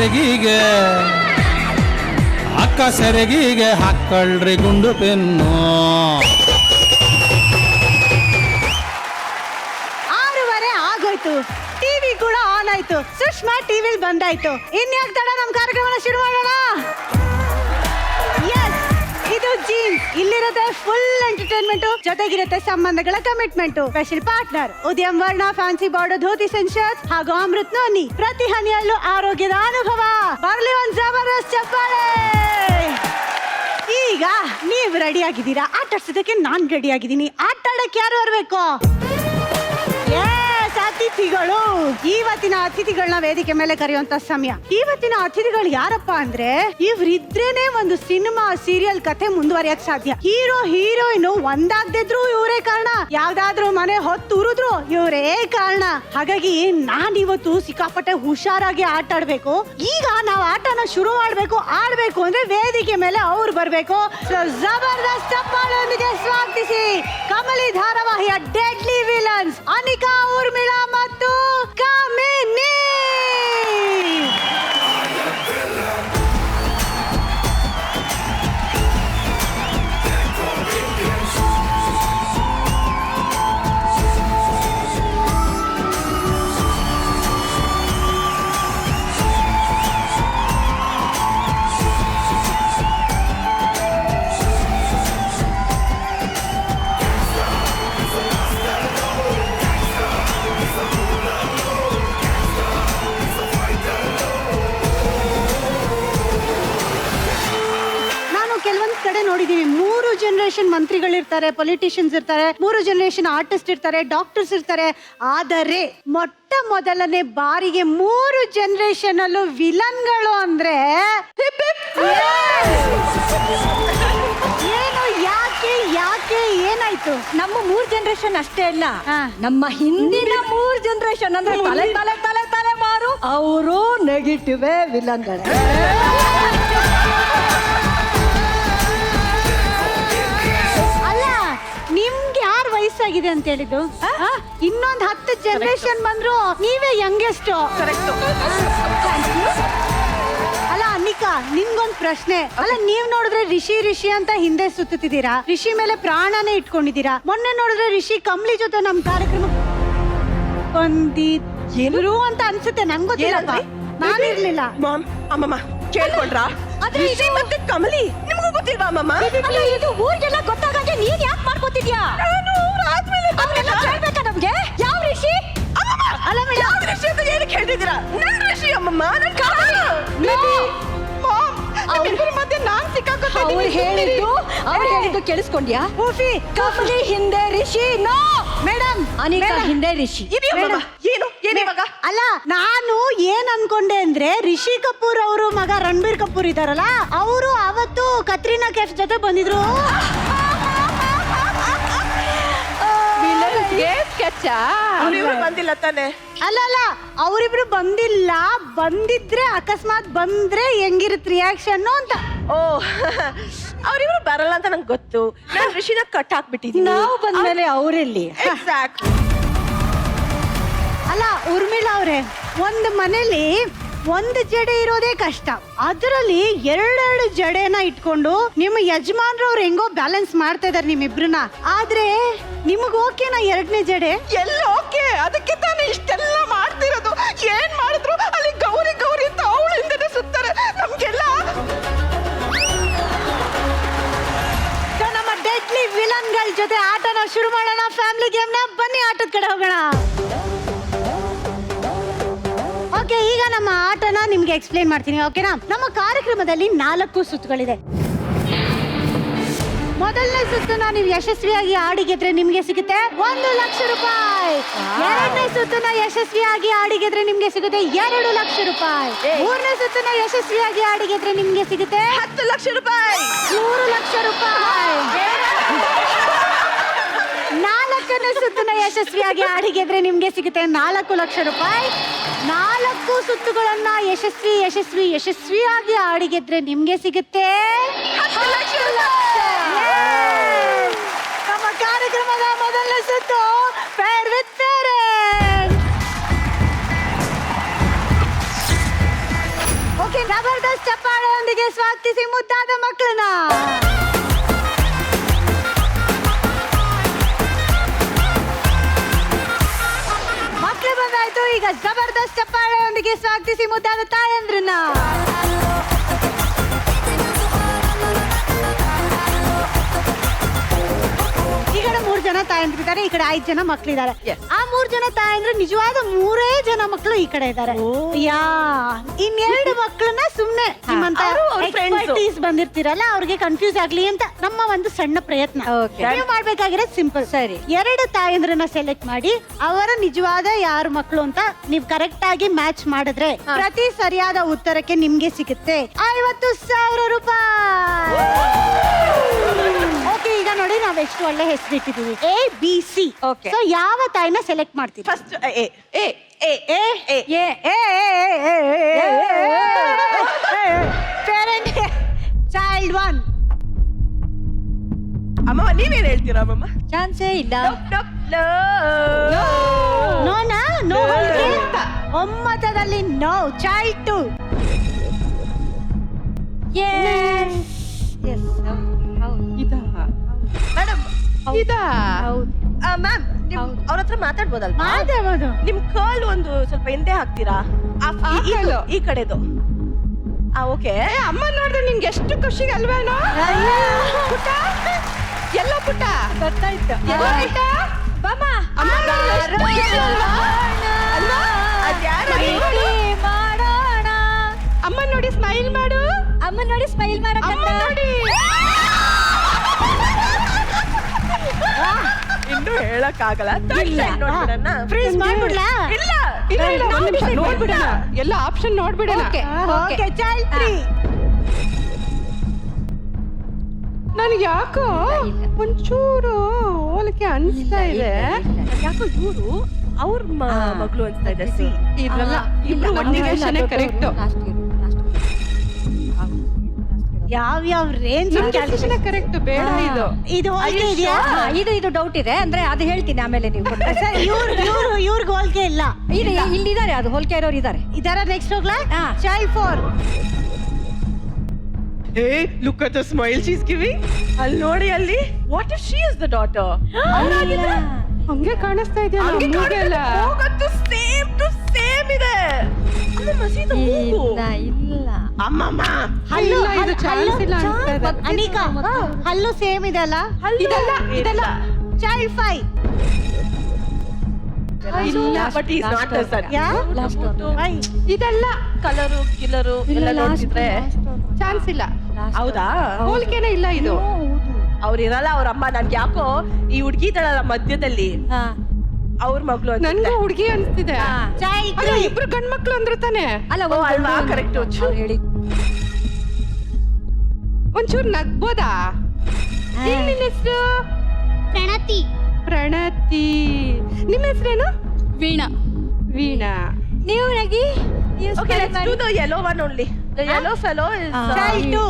ಸೆರಗಿಗೆ ಅಕ್ಕ ಸೆರಗಿಗೆ ಹಾಕಳ್ರಿ ಗುಂಡು ಪೆನ್ನು. 6:30 ಆಗೋಯ್ತು. ಟಿವಿ ಕೂಡ ಆನ್ ಆಯ್ತು. ಸುಷ್ಮಾ ಟಿವಿಲ್ ಬಂದಾಯ್ತು. ಇನ್ಯಾಕ್ ತಡ, ನಮ್ ಕಾರ್ಯಕ್ರಮನ ಶುರು ಮಾಡೋಣ. ಇದು ಜೀನ್ಸ್. ಇಲ್ಲಿರುತ್ತೆ ಫುಲ್ ಎಂಟರ್ಟೈನ್ಮೆಂಟ್, ಜೊತೆಗಿರುತ್ತೆ ಸಂಬಂಧಗಳ ಕಮಿಟ್ಮೆಂಟ್. ಸ್ಪೆಷಲ್ ಪಾರ್ಟ್ನರ್ ಉದ್ಯಮ್ ವರ್ಣ ಫ್ಯಾನ್ಸಿ ಬಾರ್ಡರ್ ಧೋತಿ ಸೆನ್ಶರ್ಸ್ ಹಾಗೂ ಅಮೃತ್ ನೋನಿ. ಪ್ರತಿ ಹನಿಯಲ್ಲೂ ಆರೋಗ್ಯದ ಅನುಭವ. ಬರ್ಲಿ ಒಂದ್ ಜಬರ್ದಸ್ತ್ ಚಪ್ಪಾಳೆ. ಈಗ ನೀವು ರೆಡಿ ಆಗಿದ್ದೀರಾ? ಆಟ ಆಡ್ಸೋದಕ್ಕೆ ನಾನ್ ರೆಡಿ ಆಗಿದ್ದೀನಿ. ಆಟ ಆಡಕ್ಕೆ ಯಾರು ಬರ್ಬೇಕು? ಅತಿಥಿಗಳು. ಇವತ್ತಿನ ಅತಿಥಿಗಳನ್ನ ವೇದಿಕೆ ಮೇಲೆ ಕರೆಯುವಂತ ಸಮಯ. ಇವತ್ತಿನ ಅತಿಥಿಗಳು ಯಾರಪ್ಪ ಅಂದ್ರೆ, ಇವ್ರಿದ್ರೇನೆ ಒಂದು ಸಿನಿಮಾ ಸೀರಿಯಲ್ ಕಥೆ ಮುಂದುವರಿಯಕ್ ಸಾಧ್ಯ. ಹೀರೋ ಹೀರೋಯಿನ್ ಒಂದಾಗ್ದಿದ್ರು ಇವರೇ ಕಾರಣ, ಯಾವ್ದಾದ್ರು ಮನೆ ಹೊತ್ತು ಉರಿದ್ರು ಇವರೇ ಕಾರಣ. ಹಾಗಾಗಿ ನಾನ್ ಇವತ್ತು ಸಿಕ್ಕಾಪಟ್ಟೆ ಹುಷಾರಾಗಿ ಆಟ ಆಡ್ಬೇಕು. ಈಗ ನಾವು ಆಟನ ಶುರು ಆಡ್ಬೇಕು ಅಂದ್ರೆ ವೇದಿಕೆ ಮೇಲೆ ಅವ್ರು ಬರ್ಬೇಕು. ಜಬರ್ದಸ್ತ್ ಚಪ್ಪಾಳೆಯೊಂದಿಗೆ ಸ್ವಾಗತಿಸಿ ಕಮಲಿ ಧಾರಾವಾಹಿಯ ಡೆಡ್ಲಿ ವಿಲನ್ಸ್ ಅನಿಕಾ, ಊರ್ಮಿಳಾ ಮತ್ತು ಕಾಮಿನಿ. ನೋಡಿದೀನಿ, 3 ಜನರೇಷನ್ ಮಂತ್ರಿಗಳಿರ್ತಾರೆ, ಪೊಲಿಟಿಷಿಯನ್ಸ್ ಇರ್ತಾರೆ, 3 ಜನರೇಷನ್ ಆರ್ಟಿಸ್ಟ್ ಇರ್ತಾರೆ, ಡಾಕ್ಟರ್ಸ್ ಇರ್ತಾರೆ. ಆದರೆ ಮೊಟ್ಟ ಮೊದಲನೇ ಬಾರಿಗೆ 3 ಜನರೇಷನ್ ಅಲ್ಲೂ ವಿಲನ್ಗಳು ಅಂದ್ರೆ ಏನು? ಯಾಕೆ ಏನಾಯ್ತು? ನಮ್ಮ 3 ಜನರೇಷನ್ ಅಷ್ಟೇ ಅಲ್ಲ, ನಮ್ಮ ಹಿಂದಿನ 3 ಜನರೇಷನ್ ಅಂದ್ರೆ ತಲೆ ತಲೆ ತಲೆ ತಲೆ ಮಾರು ಅವರು ನೆಗೆಟಿವ್ ವಿಲನ್ಗಳೇ. ನಿಮ್ಗೆ ಯಾರು ವಯಸ್ಸಾಗಿದೆ ಅಂತ ಹೇಳಿದ್ದು? ಇನ್ನೊಂದು 10 ಜನರೇಷನ್ ಬಂದ್ರು ನೀವೇ ಯಂಗೆಸ್ಟ್. ಅಲ್ಲ ಅನಿಕಾ, ನಿಮ್ಗೊಂದ್ ಪ್ರಶ್ನೆ. ಅಲ್ಲ, ನೀವ್ ನೋಡಿದ್ರೆ ರಿಷಿ ಅಂತ ಹಿಂದೆ ಸುತ್ತಿದ್ದೀರಾ, ರಿಷಿ ಮೇಲೆ ಪ್ರಾಣನೇ ಇಟ್ಕೊಂಡಿದ್ದೀರಾ. ಮೊನ್ನೆ ನೋಡಿದ್ರೆ ರಿಷಿ ಕಮ್ಲಿ ಜೊತೆ ನಮ್ ಕಾರ್ಯಕ್ರಮ ಬಂದಿದ್ರು ಅಂತ ಅನ್ಸುತ್ತೆ. ನಂಗೆ ಗೊತ್ತಿಲ್ಲ, ನಾನಿರ್ಲಿಲ್ಲ. ಅಮ್ಮಮ್ಮ ಕೇಳ್ಕೊಂಡ್ರ? ರಿಷಿ ಮತ್ತೆ ಕಮಲಿ ನಿಮ್ಗೂ ಗೊತ್ತಿಲ್ವಾ ಅಮ್ಮಮ್ಮ? ಇದು ಊರಿಗೆಲ್ಲ ಗೊತ್ತಾಗಂಗೆ ನೀನ್ ಯಾಕೆ ಮಾಡ್ಕೊತಿದ್ಯಾ? ಕೇಳ್ಬೇಕಾ ನಮ್ಗೆ? ಯಾವ ರಿಷಿ? ಅಲ್ಲ ಯಾವ ರಿಷಿ ಅಂತ ಏನಕ್ಕೆ ಹೇಳ್ತಿದ್ದೀರಾ? ನನ್ ರಿಷಿ ಅಮ್ಮಮ್ಮ, ನನ್ ಕಮಲಿ. ಮತ್ತೆ ನಾನ್ ಸಿಕ್ಕಾಕೊತೀನಿ. ಅವ್ರು ಹೇಳಿದ್ದು ಕೇಳಿಸ್ಕೊಂಡ್ಯಾ? ಕಮಲಿ ಹಿಂದೆ ರಿಷಿ. ನೋ ಮೇಡಮ್, ಅನಿಕಾ ಹಿಂದೆ ರಿಷಿ. ಏನು ಇವಾಗ? ಅಲ್ಲ, ನಾನು ಏನ್ ಅನ್ಕೊಂಡೆ ಅಂದ್ರೆ, ರಿಷಿ ಕಪೂರ್ ಅವರು ಮಗ ರಣಬೀರ್ ಕಪೂರ್ ಇದಾರಲ್ಲ, ಅವರು ಅವತ್ತು ಕತ್ರಿನಾ ಕೈಫ್ ಜೊತೆ ಬಂದಿದ್ರು. ಅವ್ರಿಬ್ರು ಬಂದಿಲ್ಲ ತಾನೆ? ಅಲ್ಲ, ಅವರಿಬ್ರು ಬಂದಿಲ್ಲ. ಬಂದಿದ್ರೆ ಅಕಸ್ಮಾತ್ ಬಂದ್ರೆ ಹೆಂಗಿರುತ್ತೆ ರಿಯಾಕ್ಷನ್ ಅಂತ. ಓ, ಅವ್ರಿಬ್ರು ಬರಲ್ಲ ಅಂತ ನಂಗೆ ಗೊತ್ತು. ನಾನು ರಿಷಿನ ಕಟ್ ಹಾಕ್ಬಿಟ್ಟಿದ್ದೀನಿ. ನಾವು ಬಂದ್ಮೇಲೆ ಅವರೆಲ್ಲಿ? ಅಲ್ಲ ಊರ್ಮಿಳಾ ಅವ್ರೆ, ಒಂದು ಮನೇಲಿ ಒಂದು ಜಡೆ ಇರೋದೇ ಕಷ್ಟ. ಅದರಲ್ಲಿ 2 ಜಡೆನ ಇಟ್ಕೊಂಡು ನಿಮ್ಮ ಯಜಮಾನ್ರವ್ರು ಹೆಂಗೋ ಬ್ಯಾಲೆನ್ಸ್ ಮಾಡ್ತಾ ಇದಾರೆ ನಿಮ್ಮಿಬ್ರನ್ನ. ಆದ್ರೆ ನಿಮಗ್ ಓಕೆನಾ 2ನೇ ಜಡೆ? ಎಲ್ಲ ಓಕೆ, ಅದಕ್ಕೆ ತಾನೇ ಇಷ್ಟೆಲ್ಲ ಮಾಡ್ತಿರೋದು. ಏನ್ ಮಾಡಿದ್ರು ಅಲ್ಲಿ ಗೌರಿ ಅಂತ ಅವಳು ಹಿಂದೆ ಸುತ್ತಾರೆ ನಮ್ಗೆಲ್ಲ. ನಮ್ಮ ಡೆಡ್ಲಿ ವಿಲನ್ಗಳ ಜೊತೆ ಆಟನ ಶುರು ಮಾಡೋಣ. ಫ್ಯಾಮಿಲಿ ಗೇಮ್ನ ಬನ್ನಿ ಆಟದ ಕಡೆ ಹೋಗೋಣ. ಓಕೆ, ಈಗ ನಮ್ಮ ಆಟನ ನಿಮ್ಗೆ ಎಕ್ಸ್ಪ್ಲೇನ್ ಮಾಡ್ತೀನಿ, ಓಕೆನಾ? ನಮ್ಮ ಕಾರ್ಯಕ್ರಮದಲ್ಲಿ 4 ಸುತ್ತುಗಳಿದೆ. ಮೊದಲನೇ ಸುತ್ತನ್ನ ನೀವು ಯಶಸ್ವಿಯಾಗಿ ಆಡಿ ಗೆದ್ರೆ ನಿಮ್ಗೆ ಸಿಗುತ್ತೆ 1 ಲಕ್ಷ ರೂಪಾಯಿ. 2ನೇ ಸುತ್ತನ್ನ ಯಶಸ್ವಿಯಾಗಿ ಆಡಿ ಗೆದ್ರೆ ನಿಮ್ಗೆ ಸಿಗುತ್ತೆ 2 ಲಕ್ಷ ರೂಪಾಯಿ. 3ನೇ ಸುತ್ತನ್ನ ಯಶಸ್ವಿಯಾಗಿ ಆಡಿ ಗೆದ್ರೆ ನಿಮ್ಗೆ ಸಿಗುತ್ತೆ 10 ಲಕ್ಷ ರೂಪಾಯಿ. 3 ಲಕ್ಷ ರೂಪಾಯಿ. 4ನೇ ಸುತ್ತನ್ನ ಯಶಸ್ವಿಯಾಗಿ ಆಡಿ ಗೆದ್ರೆ ನಿಮ್ಗೆ ಸಿಗುತ್ತೆ 4 ಲಕ್ಷ ರೂಪಾಯಿ. 4 ಸುತ್ತುಗಳನ್ನ ಯಶಸ್ವಿಯಾಗಿ ಆಡಿ ಗೆದ್ರೆ ನಿಮ್ಗೆ ಸಿಗುತ್ತೆ 10 ಲಕ್ಷ ರೂಪಾಯಿ. ನಮ್ಮ ಕಾರ್ಯಕ್ರಮದ ಮೊದಲನೇ ಸುತ್ತು ಫೇರ್ ವಿತ್ ಪೇರೆಂಟ್ಸ್. ಸ್ವಾಗತಿಸಿ ಮುದ್ದಾದ ಮಕ್ಕಳನ್ನ. ಮಕ್ಕಳು ಬಂದಾಯ್ತು. ಈಗ ಜಬರ್ದಸ್ತ್ ಚಪ್ಪಾಳೆಯೊಂದಿಗೆ ಸ್ವಾಗತಿಸಿ ಮುದ್ದಾದ ತಾಯಂದ್ರನ್ನ. ಈ ಕಡೆ 3 ಜನ ತಾಯಂದ್ರಿದ್ದಾರೆ, ಈ ಕಡೆ 5 ಜನ ಮಕ್ಕಳಿದ್ದಾರೆ. ಆ 3 ಜನ ತಾಯಂದ್ರು ನಿಜವಾದ 3 ಜನ ಮಕ್ಕಳು ಈ ಕಡೆ ಇದ್ದಾರೆ. ಯಾ ಇನ್ನೆರಡು ಮಕ್ಕಳನ್ನ ಸುಮ್ನೆ ನಿಮ್ಮಂತ ಎಕ್ಸ್ಪರ್ಟೀಸ್ ಬಂದಿರ್ತೀರಲ್ಲ ಅವ್ರಿಗೆ ಕನ್ಫ್ಯೂಸ್ ಆಗ್ಲಿ ಅಂತ ನಮ್ಮ ಒಂದು ಸಣ್ಣ ಪ್ರಯತ್ನ. ನೀವು ಮಾಡ್ಬೇಕಾಗಿರೋದು ಸಿಂಪಲ್. ಸರಿ, 2 ತಾಯಂದ್ರನ್ನ ಸೆಲೆಕ್ಟ್ ಮಾಡಿ ಅವರ ನಿಜವಾದ ಯಾರು ಮಕ್ಕಳು ಅಂತ ನೀವು ಕರೆಕ್ಟ್ ಆಗಿ ಮ್ಯಾಚ್ ಮಾಡಿದ್ರೆ ಪ್ರತಿ ಸರಿಯಾದ ಉತ್ತರಕ್ಕೆ ನಿಮ್ಗೆ ಸಿಗುತ್ತೆ 50,000 ರೂಪಾಯಿ. ಓಕೆ, ಈಗ ನೋಡಿ ನಾವ್ ಎಷ್ಟು ಒಳ್ಳೆ ಹೆಸರು ಇಟ್ಟಿದೀವಿ, ABC. Okay. ಸೊ ಯಾವ ತಾಯಿನ ಸೆಲೆಕ್ಟ್ ಮಾಡ್ತೀವಿ? First parent child 1. ಅಮ್ಮ ನೀವೇನ್ ಹೇಳ್ತೀರಾ ಅಮ್ಮಮ್ಮ? ಚಾನ್ಸೇ ಇಲ್ಲ. ನೋನಾ ನೋ ಒಮ್ಮತದಲ್ಲಿ ನೋ. ಚೈಲ್ಡ್ 2. ಮೇಡಮ್ ಇದಾ ಮ್ಯಾಮ್ ನಿಮ್ ಹೌದು. ಅವ್ರ ಹತ್ರ ಮಾತಾಡ್ಬೋದಲ್ವಾ? ಮಾತಾಡ್ಬೋದು. ನಿಮ್ ಕರ್ಲ್ ಒಂದು ಸ್ವಲ್ಪ ಹಿಂದೆ ಹಾಕ್ತೀರಾ? ಈ ಕಡೆದು. ಓಕೆ. ಅಮ್ಮ ನೋಡಿದ್ರೆ ನಿಮ್ಗೆ ಎಷ್ಟು ಖುಷಿ ಅಲ್ವೇನೋ? ಪುಟ್ಟ ಎಲ್ಲ ಪುಟ್ಟ ಗೊತ್ತಾಯ್ತು. ಬಾಮ ಅಮ್ಮ ನೋಡಿದ್ರೆ ಎಷ್ಟು ಖುಷಿ ಅಲ್ವಾ? ಅಲ್ವಾ? ಅದ್ಯಾರು? ಮಾಡೋಣ. ಅಮ್ಮ ನೋಡಿ ಸ್ಮೈಲ್ ಮಾಡು. ಅಮ್ಮ ನೋಡಿ ಸ್ಮೈಲ್ ಅಮ್ಮ ಮಾಡಕ್ಕ ನೋಡಿ. ಇನ್ನು ಹೇಳಕ್ ಆಗಲ್ಲ. ಫ್ರೀಸ್ ಮಾಡ್ಬಿಡ್ಲಾ? ಇಲ್ಲ ಇಲ್ಲ ಇಲ್ಲ, ಒಂದ್ ನಿಮಿಷ ನೋಡ್ಬಿಡೋಣ, ಎಲ್ಲ ಆಪ್ಷನ್ ನೋಡ್ಬಿಡೋಣ. Okay, child 3. ನನಗೆ ಯಾಕೋ ಒಂಚೂರು ಹೋಲಿಕೆ ಅನ್ಸ್ತಾ ಇದೆ. ಯಾಕೋ ಇವರು ಅವ್ರ ಮಗಳು ಅನ್ಸ್ತಾ ಇದೆ. ಸಿ ಇದ್ರಲ್ಲ ಇಬ್ರು ಒಂದಿಗೆ ಕರೆಕ್ಟ್. ಯಾವ ರೇಂಜ್ ಕರೆಕ್ಟ್. ಬೇಡ ಇದು ಇದು ಹೋಲಿಕೆ ಇದೆಯಾ? ಇದು ಡೌಟ್ ಇದೆ ಅಂದ್ರೆ ಅದು ಹೇಳ್ತೀನಿ ಆಮೇಲೆ ನೀವು. ಸರ್ ಇವ್ರಿಗೆ ಹೋಲಿಕೆ ಇಲ್ಲ. ಇಲ್ಲಿದ್ದಾರೆ, ಅದು ಹೋಲಿಕೆ ಇರೋರು ಇದ್ದಾರೆ. ಇದರ ನೆಕ್ಸ್ಟ್ ಹೋಗ್ಲಾ? ಹಾ. Child 4. Hey, look at the smile she's giving. ಅಲ್ಲಿ ನೋಡಿ ಅಲ್ಲಿ. What if she is the daughter? ಹಂಗೆ ಕಾಣಿಸ್ತಾ ಇದೆ. ಹಂಗೆ ಕಾಣಿಸ್ತಾ ಹೋಗತ್ತು. ಸೇಮ್ ಟು ಸೇಮ್ ಇದೆ. ಅದು ಮಸೀದ ಮೂಗು. ಇಲ್ಲ ಅಮ್ಮಮ್ಮ ಹಲ್ಲು ಇದು ಚಾನ್ಸ್ ಇಲ್ಲ ಅನ್ಸ್ತಾ ಇದೆ. ಅನಿಕಾ ಹಲ್ಲು ಸೇಮ್ ಇದೆ ಅಲ್ಲ? ಇದಲ್ಲ ಚೈಲ್ಡ್ 5. ಇಲ್ಲ, ಬಟ್ ಈಸ್ ನಾಟ್ ದ ಸನ್. ಯಾ ಇದೆಲ್ಲ ಕಲರು ಕಿಲರು ಎಲ್ಲ ನೋಡ್ತಿದ್ರೆ ಚಾನ್ಸ್ ಇಲ್ಲ. ಹೌದಾ? ಹೋಲಿಕೆನೇ ಇಲ್ಲ ಇದು. ಅವ್ರಿರಲ್ಲ. ಅವ್ರ ಅಮ್ಮ ನನ್ಗೆ ಯಾಕೋ ಈ ಹುಡ್ಗಿ ಇದ್ದಾಳಲ್ಲ ಮಧ್ಯದಲ್ಲಿ ಅವ್ರ ಮಗಳು ನನ್ಗೂ ಹುಡ್ಗಿ ಅನ್ಸ್ತಿದೆ. ಚೈಲ್ಡ್ 3. ಇಬ್ರು ಗಂಡ್ ಮಕ್ಳು ಅಂದ್ರೆ ತಾನೆ? ಅಲ್ಲ ಅಲ್ವಾ? ಕರೆಕ್ಟ್. ಹೇಳಿ ಒಂಚೂರು ನಗ್ಬೋದಾ? ಏನ್ ನಿನ್ನ ಹೆಸರು? ಪ್ರಣತಿ. ಪ್ರಣತಿ. ನಿಮ್ಮ ಹೆಸರೇನು? ವೀಣಾ. ವೀಣಾ. ನೀವು ನಗಿ. Okay, let's do the yellow one only. The yellow fellow is child 2.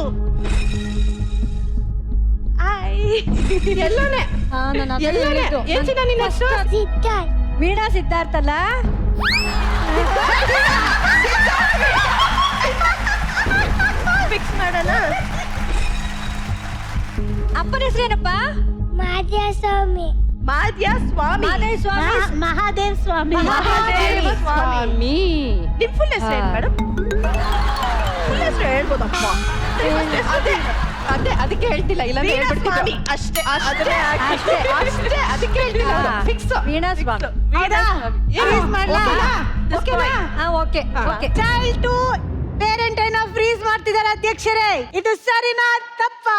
ಎಲ್ಲೋನೆ. ಎಲ್ಲೋನೆ. ಏನ್ ಚಿನ್ನ ನಿನ್ನ ಹೆಸರು? ವೀಣಾ ಸಿದ್ಧಾರ್ಥ ಅಲ್ಲ? ಫಿಕ್ಸ್ ಮಾಡೋಣ. ಅಪ್ಪನ ಹೆಸರೇನಪ್ಪ? ಮಾದ್ಯಸ್ವಾಮಿ. ಮಾದ್ಯ ಸ್ವಾಮಿ. ಮಹಾದೇವ್ ಸ್ವಾಮಿ. ಮಹಾದೇವ ಸ್ವಾಮಿ. ನಿಮ್ ಫುಲ್ ಹೆಸರು ಏನು ಮೇಡಮ್? ಫುಲ್ ಹೆಸರು ಹೇಳ್ಬೋದಪ್ಪ. ಅದೇ ಅದಕ್ಕೆ ಹೇಳ್ತಿಲ್ಲ. ಇಲ್ಲ ಸ್ವಾಮಿ ಅಷ್ಟೇ. ಅಷ್ಟೇ ಅದಕ್ಕೆ ಹೇಳ್ತಿಲ್ಲ. Fix. Veena Swamy. Okay okay. Child 2 parent ಅನ್ನ ಫ್ರೀಸ್ ಮಾಡ್ತಿದ್ದಾರೆ ಅಧ್ಯಕ್ಷರೇ. ಇದು ಸರಿನಾ ತಪ್ಪಾ?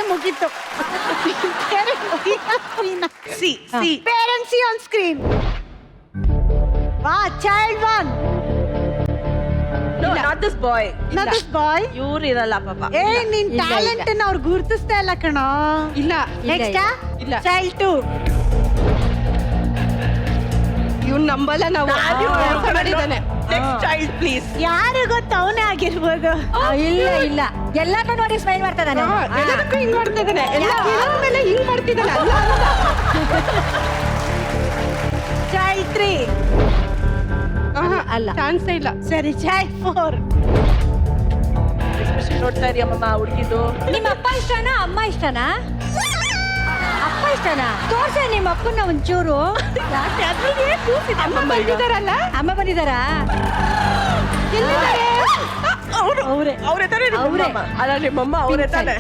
ಮುಗಿತು. Parents see on screen. Wow, child 1. Not this boy. Not this boy. ಇವ್ರು ಇರಲ್ಲ ಪಾಪ. ಏ ನಿನ್ ಟ್ಯಾಲೆಂಟ್ ಅನ್ನ ಅವ್ರು ಗುರುತಿಸ್ತಾ ಇಲ್ಲ ಕಣೋ. ಇಲ್ಲ ನೆಕ್ಸ್ಟ್ ಇಲ್ಲ. ಚೈಲ್ಡ್ 2. ಇವ್ನ್ ನಂಬಲ್ಲ ನಾವು. ಮಾಡಿದಾನೆ. Next child please. ಯಾರು ಗೊತ್ತ ಅವನೇ ಆಗಿರ್ಬೋದು. ಇಲ್ಲ ಇಲ್ಲ ಎಲ್ಲಾನು ನೋಡಿ ಸ್ಮೈಲ್ ಮಾಡ್ತಾ ಇದ್ದಾನೆ. ಎಲ್ಲದಕ್ಕೂ ಹಿಂಗ್ ಮಾಡ್ತಾ ಇದ್ದಾನೆ. ಎಲ್ಲ ಮೇಲೆ ಹಿಂಗ್ ಮಾಡ್ತಿದ್ದಾನೆ. ಚೈಲ್ಡ್ 3. ಅಲ್ಲ ಚಾನ್ಸೇ ಇಲ್ಲ. ಸರಿ ಚೈಲ್ಡ್ 4. ಎಕ್ಸ್ಪ್ರೆಷನ್ ನೋಡ್ತಾ ಇದೀಯ ಅಮ್ಮಮ್ಮ ಹುಡುಗಿದು. ನಿಮ್ಮ ಅಪ್ಪ ಇಷ್ಟನಾ ಅಮ್ಮ ಇಷ್ಟನಾ? ಅಪ್ಪ ಇಷ್ಟನಾ? ತೋರ್ಸ ನಿಮ್ಮ ಅಪ್ಪನ ಒಂಚೂರು. ಅಮ್ಮ ಬಂದಿದಾರಲ್ಲ. ಅಮ್ಮ ಬಂದಿದಾರಾ? ಅವ್ರೆ ಅವ್ರೆ ತಾನೆ ಅವ್ರೆ. ಅಲ್ಲ ನಿಮ್ಮಮ್ಮ ಅವ್ರೆ ತಾನೆ.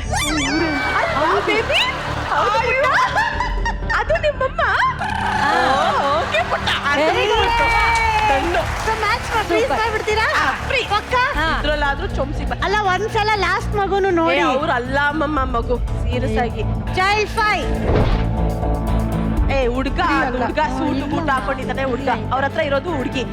ಬೇಬಿ ಅದು ನಿಮ್ಮಮ್ಮ. ಓಕೆ ಪುಟ್ಟ. ಮ್ಯಾಚ್ ಫ್ರೀಸ್ ಮಾಡ್ಬಿಡ್ತೀರಾ? ಪಕ್ಕ ಇದ್ರಲ್ಲಾದ್ರೂ ಚೊಂಬ್ಸಿ ಅಲ್ಲ ಒಂದ್ಸಲ ಲಾಸ್ಟ್ ಮಗುನು ನೋಡಿ. ಅವ್ರು ಅಲ್ಲ ಅಮ್ಮಮ್ಮ ಮಗು ಸೀರಿಯಸ್ ಆಗಿ. ಚೈಲ್ಡ್ 5. ಏ ಹುಡ್ಗ ಸೂಟು ಬೂಟ್ ಹಾಕೊಂಡಿದ್ದಾನೆ ಹುಡ್ಗ. ಅವ್ರ ಹತ್ರ ಇರೋದು ಹುಡ್ಗಿ.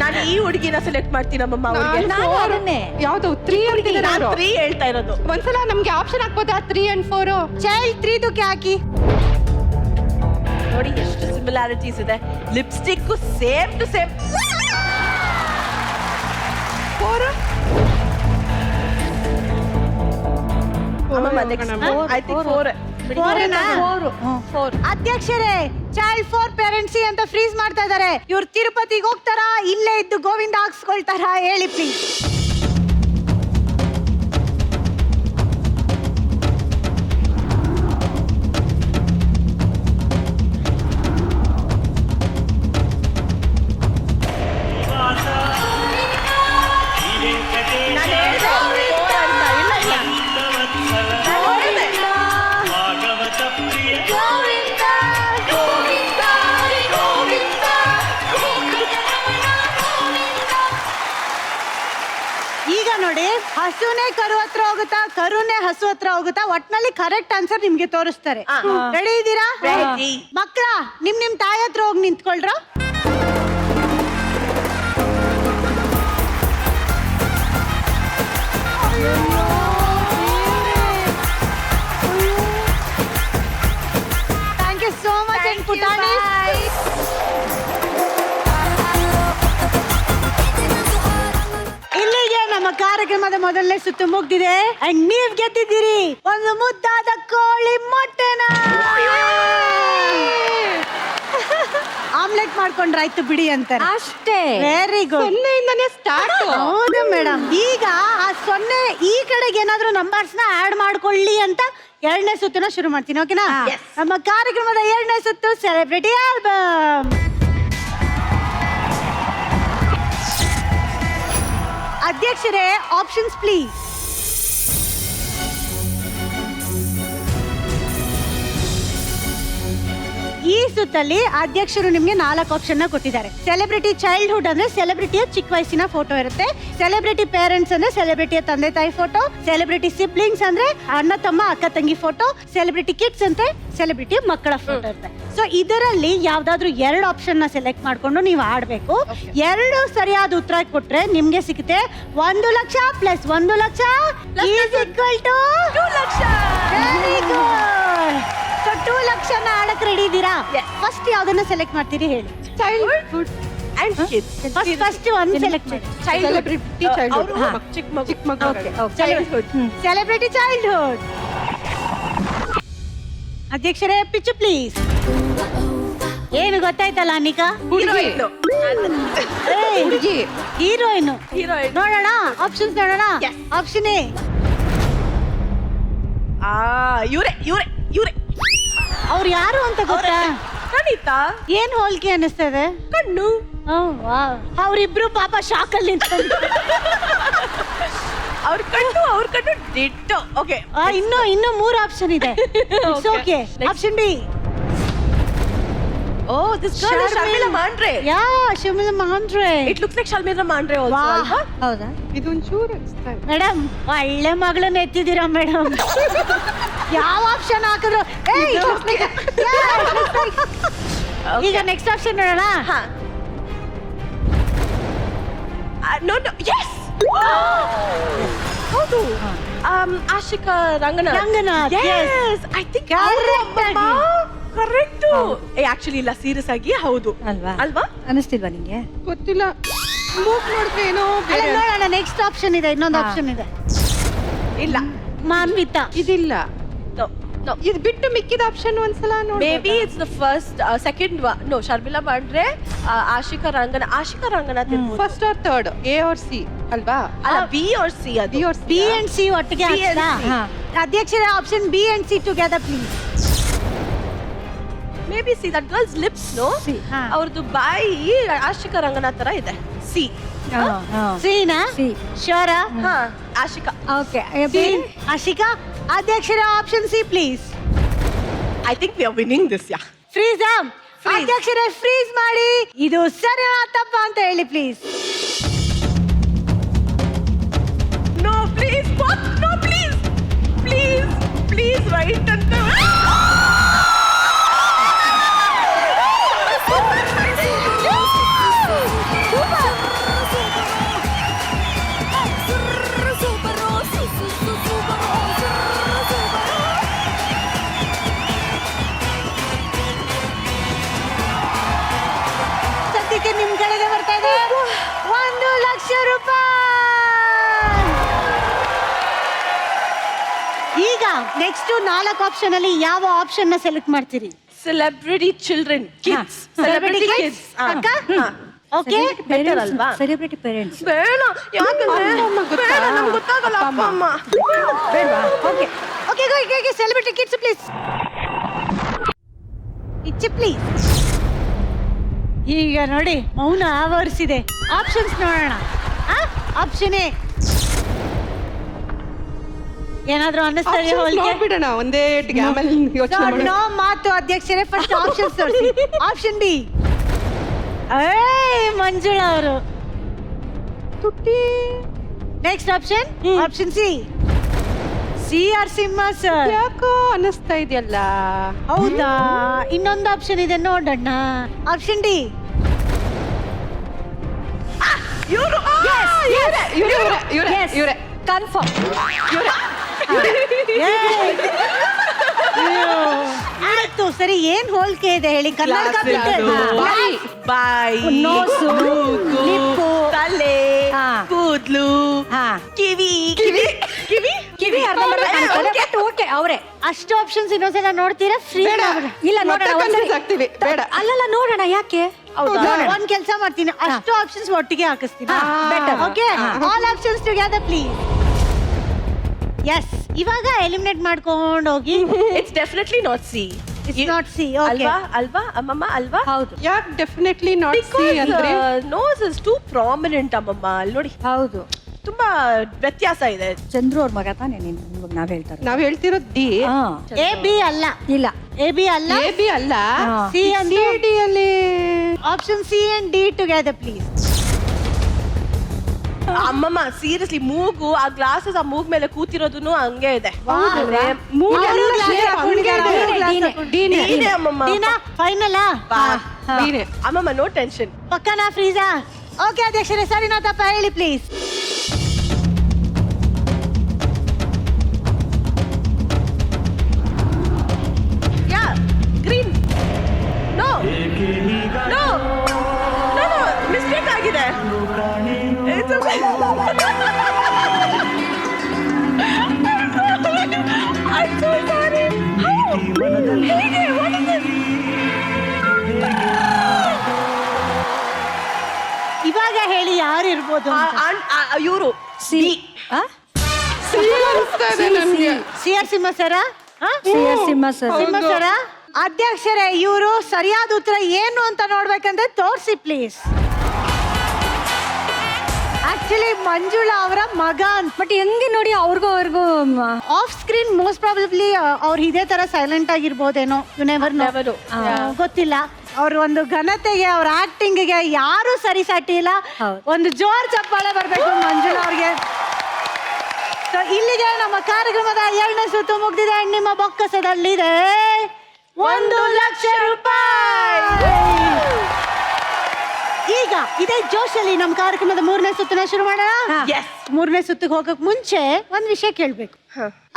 ನಾನು ಈ ಹುಡ್ಗಿನ ಸೆಲೆಕ್ಟ್ ಮಾಡ್ತೀನಿ ನಮ್ಮಮ್ಮ ಅವ್ರಿಗೆ. ಯಾವ್ದು 3 ಅಂತಿದ್ದಾರೆ ನಾನು 3 ಹೇಳ್ತಾ ಇರೋದು. ಒಂದ್ಸಲ ನಮ್ಗೆ ಆಪ್ಷನ್ ಹಾಕ್ಬೋದಾ 3 and 4? ಚೈಲ್ಡ್ 3 ದುಕ್ಕೆ ಹಾಕಿ. ನೋಡಿ ಎಷ್ಟು ಸಿಮಿಲಾರಿಟೀಸ್ ಇದೆ. Lipstick same to same. 4 ಅಮ್ಮಮ್ಮ ನೆಕ್ಸ್ಟ್ ಐ ಥಿಂಕ್ 4. 4 ಅಧ್ಯಕ್ಷರೇ ಚೈಲ್ಡ್ 4 ಪೇರೆಂಟ್ಸ್ ಅಂತ ಫ್ರೀಸ್ ಮಾಡ್ತಾ ಇದಾರೆ. ಇವ್ರು ತಿರುಪತಿಗೆ ಹೋಗ್ತಾರಾ ಇಲ್ಲೇ ಇದ್ದು ಗೋವಿಂದ ಹಾಕ್ಸ್ಕೊಳ್ತಾರಾ ಹೇಳಿ ಪ್ಲೀಸ್. ನಾನು ಹೇಳ್ದೆ 4 ಅಂತ. ಇಲ್ಲ ಇಲ್ಲ ನಾನು ಹೇಳ್ದೆ. ಈಗ ನೋಡಿ ಹಸುನೇ ಕರು ಹತ್ರ ಹೋಗುತ್ತಾ ಕರುನೇ ಹಸು ಹತ್ರ ಹೋಗುತ್ತಾ ಒಟ್ನಲ್ಲಿ ಕರೆಕ್ಟ್ ಆನ್ಸರ್ ನಿಮ್ಗೆ ತೋರಿಸ್ತಾರೆ. ರೆಡಿ ಇದ್ದೀರಾ Ready. ಮಕ್ಕಳ? ನಿಮ್ ತಾಯಿ ಹತ್ರ ಹೋಗಿ ನಿಂತ್ಕೊಳ್ರ. Thank you so much and ಪುಟಾಣಿ. ಇಲ್ಲಿಗೆ ನಮ್ಮ ಕಾರ್ಯಕ್ರಮದ ಮೊದಲನೇ ಸುತ್ತು ಮುಗ್ದಿದೆ ಅಂಡ್ ನೀವ್ ಗೆದ್ದಿದ್ದೀರಿ ಒಂದು ಮುದ್ದಾದ ಕೋಳಿ ಮೊಟ್ಟೆನ. ಆಮ್ಲೆಟ್ ಮಾಡ್ಕೊಂಡ್ರಾಯ್ತು ಬಿಡಿ ಅಂತಾರೆ. ಅಷ್ಟೇ. Very good. ಸೊನ್ನೆಯಿಂದನೇ ಸ್ಟಾರ್ಟ್. ಹೌದು ಮೇಡಮ್. ಈಗ ಆ 0 ಈ ಕಡೆಗೆ ಏನಾದ್ರೂ ನಂಬರ್ಸ್ ನ ಆಡ್ ಮಾಡ್ಕೊಳ್ಳಿ ಅಂತ 2ನೇ ಸುತ್ತನ್ನ ಶುರು ಮಾಡ್ತೀನಿ. ಓಕೆನಾ? ನಮ್ಮ ಕಾರ್ಯಕ್ರಮದ 2ನೇ ಸುತ್ತು ಸೆಲೆಬ್ರಿಟಿ ಆಲ್ಬಮ್. ಅಧ್ಯಕ್ಷರೇ ಆಪ್ಷನ್ಸ್ ಪ್ಲೀಸ್. ಈ ಸುತ್ತಲ್ಲಿ ಅಧ್ಯಕ್ಷರು ನಿಮ್ಗೆ 4 ಆಪ್ಷನ್ ನ ಕೊಟ್ಟಿದ್ದಾರೆ. ಸೆಲೆಬ್ರಿಟಿ ಚೈಲ್ಡ್ಹುಡ್ ಅಂದ್ರೆ ಸೆಲೆಬ್ರಿಟಿಯ ಚಿಕ್ಕ ವಯಸ್ಸಿನ ಫೋಟೋ ಇರುತ್ತೆ. ಸೆಲೆಬ್ರಿಟಿ ಪೇರೆಂಟ್ಸ್ ಅಂದ್ರೆ ಸೆಲೆಬ್ರಿಟಿಯ ತಂದೆ ತಾಯಿ ಫೋಟೋ. ಸೆಲೆಬ್ರಿಟಿ ಸಿಬ್ಲಿಂಗ್ಸ್ ಅಂದ್ರೆ ಅಣ್ಣ ತಮ್ಮ ಅಕ್ಕ ತಂಗಿ ಫೋಟೋ. ಸೆಲೆಬ್ರಿಟಿ ಕಿಡ್ಸ್ ಅಂದ್ರೆ ಸೆಲೆಬ್ರಿಟಿ ಮಕ್ಕಳ ಫೋಟೋ ಇರುತ್ತೆ. ಸೊ ಇದರಲ್ಲಿ ಯಾವ್ದಾದ್ರು 2 ಆಪ್ಷನ್ ನ ಸೆಲೆಕ್ಟ್ ಮಾಡ್ಕೊಂಡು ನೀವು ಆಡ್ಬೇಕು. 2 ಸರಿಯಾದ ಉತ್ತರ ಕೊಟ್ರೆ ನಿಮ್ಗೆ ಸಿಗುತ್ತೆ 1 lakh plus 1 lakh is equal to 2 lakh. Very good. So 2 ಲಕ್ಷನ ಆಡಕ್ ರೆಡಿ ಇದ್ದೀರಾ? ಫಸ್ಟ್ ಯಾವ್ದನ್ನ ಸೆಲೆಕ್ಟ್ ಮಾಡ್ತೀರಿ ಹೇಳಿ. Childhood and kids. ಫಸ್ಟ್ ಒಂದು ಸೆಲೆಕ್ಟ್ ಮಾಡಿ. Celebrity childhood. ಚಿಕ್ಕ ಮಗು. ಚಿಕ್ಕ ಮಗು. ಚೈಲ್ಡ್ಹುಡ್. Celebrity childhood. ಅಧ್ಯಕ್ಷರೇ ಪಿಚ್ಚು ಪ್ಲೀಸ್. ಏನು ಗೊತ್ತಾಯ್ತಲ್ಲ ಅನಿಕಾ? ಹೀರೋಯಿನ್. ಹುಡುಗಿ. ಹೀರೋಯಿನ್. ಹೀರೋಯಿನ್. ನೋಡೋಣ ಆಪ್ಷನ್ಸ್ ನೋಡೋಣ. Yes. Option A. ಇವ್ರೆ ಇವ್ರೆ ಇವ್ರೆ. ಅವ್ರು ಯಾರು ಅಂತ ಗೊತ್ತಾ? ಖಂಡಿತಾ. ಏನ್ ಹೋಲಿಕೆ ಅನಿಸ್ತದೆ? ಕಣ್ಣು. ಅವ್ರಿಬ್ರು ಪಾಪ ಶಾಕ್ ಅಲ್ಲಿ ಅವ್ರ ಕಣ್ಣು ಡಿಟ್ಟೋ. ಓಕೆ ಇನ್ನು 3 ಆಪ್ಷನ್ ಇದೆ. It's okay. Option B. Oh, this girl is Sharmila Mandre. Yeah, Sharmila Mandre. It looks like Sharmila Mandre also. Wow. Alva? ಹೌದಾ? ಇದೊಂಚೂರು ಮೇಡಮ್ ಒಳ್ಳೆ ಮಗಳನ್ನ ಎತ್ತಿದ್ದೀರಾ ಮೇಡಮ್. ಯಾವ ಆಪ್ಷನ್ ಹಾಕಿದ್ರು ಈಗ ನೆಕ್ಸ್ಟ್ ಆಪ್ಷನ್ ನೋಡೋಣ. ನೋ ನೋ ಎಸ್ ಹೌದು Ashika Ranganath, yes. Yes I think Correct correct actually ಇಲ್ಲ serious ಆಗಿ ಹೌದು ಅಲ್ವಾ ಅಲ್ವಾ ಅನಿಸ್ತಿಲ್ವಾ ನಿಂಗೆ? ಗೊತ್ತಿಲ್ಲ. ಮೂಗ್ ನೋಡಿದ್ರೆ ಏನೋ ಬೇರೆ. ನೋಡೋಣ, ನೆಕ್ಸ್ಟ್ ಆಪ್ಷನ್ ಇದೆ, ಇನ್ನೊಂದು ಆಪ್ಷನ್ ಇದೆ. ಇಲ್ಲ ಮಾನ್ವಿತಾ. ಇದಿಲ್ಲ. ನೋ ನೋ ಇದು ಬಿಟ್ಟು ಮಿಕ್ಕಿದ ಆಪ್ಷನ್ ಒಂದ್ಸಲ ನೋಡಿ. Maybe it's the first second no Sharmila ಮಾಡ್ರೆ ಆಶಿಕಾ ರಂಗನಾಥ್ ಇರ್ಬೋದು. First or third, A or C ಅಲ್ವಾ? ಅಲ್ಲ ಬಿ ಆರ್ ಸಿ ಅದು B or B C. And C ಒಟ್ಟಿಗೆ B and ಹಾಕ್ಲಾ? C. ಅಧ್ಯಕ್ಷರೇ option B and C together please. Maybe C that girls lips no ಹಾ. ಅವ್ರದ್ದು ಬಾಯಿ ಆಶಿಕಾ ರಂಗನಾಥ್ ತರ ಇದೆ ಸಿ ಸಿನಾ? ಸಿ. ಶೋರಾ? ಹಾ ಆಶಿಕಾ ಓಕೆ ಆಶಿಕಾ, ಅಧ್ಯಕ್ಷರೇ option C please. I think we are winning this yeah freeze Freeze. ಅಧ್ಯಕ್ಷರೇ ಫ್ರೀಸ್ ಮಾಡಿ. ಇದು ಸರಿ ತಪ್ಪ ಅಂತ ಹೇಳಿ please. No please no please please please right ಅಂತ ಸದ್ಯಕ್ಕೆ ನಿಮ್ ಕಡೆಗೆ ಬರ್ತಾ ಇದೆ 1,00,000 ರೂಪಾಯಿ. ಈಗ ನೆಕ್ಸ್ಟ್ 4 ಆಪ್ಷನ್ ಅಲ್ಲಿ ಯಾವ ಆಪ್ಷನ್ ನ ಸೆಲೆಕ್ಟ್ ಮಾಡ್ತೀರಿ? Celebrity children kids celebrity kids ಅಕ್ಕ? ಓಕೆ, ಬೆಟರ್ ಅಲ್ವಾ ಸೆಲೆಬ್ರಿಟಿ ಪೇರೆಂಟ್ಸ್ ಬೇಡ ಯಾಕಂದ್ರೆ ಬೇಡ ನಮ್ಗೆ ಗೊತ್ತಾಗಲ್ಲ ಅಪ್ಪ ಅಮ್ಮ ಬೇಡವಾ? Okay okay celebrity kids please. ಇಚ್ಚಿ ಪ್ಲೀಸ್. ಈಗ ನೋಡಿ ಮೌನ ಆವರಿಸಿದೆ. ಆಪ್ಷನ್ಸ್ ನೋಡೋಣ. ಆಪ್ಷನ್ ಎ ಏನಾದ್ರೂ ಅನ್ನಿಸ್ತಾ ಇದೆಯಾ ಹೋಲಿಕೆ? ನೋಡ್ಬಿಡೋಣ ಒಂದೇ ಆಮೇಲೆ ಯೋಚನೆ ಮಾಡೋಣ. ನೋ ಮಾತು ಅಧ್ಯಕ್ಷರೇ, ಫಸ್ಟ್ ಆಪ್ಷನ್ಸ್ ತೋರಿಸಿ. ಆಪ್ಷನ್ ಡಿ ಮಂಜುಳಾ ಅವರು. ತುಟ್ಟಿ. Next option option C R Simha sir. ಯಾಕೋ ಅನ್ನಿಸ್ತಾ ಇದೆಯಲ್ಲ. ಹೌದಾ? ಇನ್ನೊಂದು ಆಪ್ಷನ್ ಇದೆ ನೋಡೋಣ. ಆಪ್ಷನ್ ಡಿ ಇವರು ಇವರೇ ಕನ್ಫರ್ಮ್. ಆಯ್ತು ಸರಿ. ಏನ್ ಹೋಲಿಕೆ ಇದೆ ಹೇಳಿ? ಕರ್ನಾಟಕ ಬಾಯಿ ನೋಸು, ಲಿಪ್ಪು, ತಲೆ ಹಾ. ಕೂದ್ಲು ಹಾ. ಕಿವಿ ಕಿವಿ ಕಿವಿ ಕಿವಿ ಅರ್ಧಂಬರ್ಧ ಕಾಣ್ತದೆ, but okay, ಅವ್ರೆ ಅಷ್ಟು ಆಪ್ಷನ್ಸ್ ಇನ್ನೊಂದ್ಸಲ ನೋಡ್ತೀರಾ? ಫ್ರೀ ಇಲ್ಲ ನೋಡೋಣ ಒಂದ್ಸರಿ. ಆಗ್ತೀವಿ. ಬೇಡ. ಅಲ್ಲಲ್ಲ ನೋಡೋಣ ಯಾಕೆ. ಒಂದ್ ಕೆಲಸ ಮಾಡ್ತೀನಿ, ಅಷ್ಟು ಆಪ್ಷನ್ಸ್ ಒಟ್ಟಿಗೆ ಹಾಕಿಸ್ತೀನಿ. better. Okay, all options together please. Yes, ಇವಾಗ ಎಲಿಮಿನೇಟ್ ಮಾಡ್ಕೊಂಡು ಹೋಗಿ. It's definitely not C. It's not C. Okay, ಅಲ್ವಾ ಅಲ್ವಾ ಅಮ್ಮಮ್ಮ ಅಲ್ವಾ? ಹೌದು ಯಾಕೆ ಡೆಫಿನೆಟ್ಲಿ ನಾಟ್ ಸಿ ಅಂದ್ರೆ? ನೋಸ್ ಇಸ್ ಟೂ ಪ್ರಾಮಿನೆಂಟ್ ಅಮ್ಮಮ್ಮ. ಅಲ್ಲಿ ನೋಡಿ ಹೌದು. ತುಂಬಾ ವ್ಯತ್ಯಾಸ ಇದೆ. ಚಂದ್ರು ಅವ್ರ ಮಗ ತಾನೇ ನಾವ್ ಹೇಳ್ತಾರೆ. ನಾವ್ ಹೇಳ್ತಿರೋದು ಡಿ. ಎ ಬಿ ಅಲ್ಲ. ಇಲ್ಲ ಎ ಬಿ ಅಲ್ಲ, ಎ ಬಿ ಅಲ್ಲ, ಸಿ ಅಂಡ್ ಡಿ ಅಲ್ಲಿ. Option C and D together please. ಅಮ್ಮಮ್ಮ ಸೀರಿಯಸ್ಲಿ ಮೂಗು ಆ ಗ್ಲಾಸಸ್ ಆ ಮೂಗ್ ಮೇಲೆ ಕೂತಿರೋದು ಹಂಗೆ ಇದೆ. ಅಮ್ಮಮ್ಮ ಫೈನಲ್ ಅಮ್ಮಮ್ಮ ನೋ ಟೆನ್ಷನ್. ಪಕ್ಕನಾ? ಫ್ರೀಜಾ? ಓಕೆ ಅಧ್ಯಕ್ಷರೇ, ಸರಿನಾ ತಪ್ಪ ಹೇಳಿ please. Yeah green. No no no mistake ಆಗಿದೆ. It's okay. I'm so sorry. How? ಹೇಗೆ? What is this? ಇವಾಗ ಹೇಳಿ ಯಾರು ಇರ್ಬೋದು? ಇವರು ಸಿ ಸಿ ಆರ್ ಸಿಂಹ ಸರ? ಸಿಂಹ ಸರ್. ಸಿಂಹ ಸರ? ಅಧ್ಯಕ್ಷರೇ, ಇವರು ಸರಿಯಾದ ಉತ್ತರ ಏನು ಅಂತ ನೋಡ್ಬೇಕಂದ್ರೆ ತೋರಿಸಿ ಪ್ಲೀಸ್. ಆಕ್ಚುಲಿ ಮಂಜುಳಾ ಅವರ ಮಗ ಅಂತ. ಬಟ್ ಹೆಂಗೆ ನೋಡಿ ಅವ್ರಿಗೂ ಆಫ್ ಸ್ಕ್ರೀನ್ ಮೋಸ್ಟ್ ಪ್ರಾಬಬ್ಲಿ ಅವ್ರು ಇದೇ ತರ ಸೈಲೆಂಟ್ ಆಗಿರ್ಬೋದೇನೋ. You never know. ಗೊತ್ತಿಲ್ಲ. ಅವ್ರ ಒಂದು ಘನತೆಗೆ, ಅವ್ರ ಆಕ್ಟಿಂಗ್ಗೆ ಯಾರು ಸರಿ ಸಾಟಿ ಇಲ್ಲ. ಒಂದು ಜೋರ್ ಚಪ್ಪಾಳೆ ಬರ್ಬೇಕು ಮಂಜುಳಾ ಅವ್ರಿಗೆ. ಇಲ್ಲಿಗೆ ನಮ್ಮ ಕಾರ್ಯಕ್ರಮದ 2ನೇ ಸುತ್ತು ಮುಗ್ದಿದೆ. ನಿಮ್ಮ ಬೊಕ್ಕಸದಲ್ಲಿದೆ 1,00,000 ರೂಪಾಯಿ. ಈಗ ಇದೇ ಜೋಶಲ್ಲಿ ನಮ್ಮ ಕಾರ್ಯಕ್ರಮದ 3ನೇ ಸುತ್ತನ್ನ ಶುರು ಮಾಡೋಣ. Yes. 3ನೇ ಸುತ್ತಿಗೆ ಹೋಗಕ್ ಮುಂಚೆ ಒಂದ್ ವಿಷಯ ಕೇಳ್ಬೇಕು.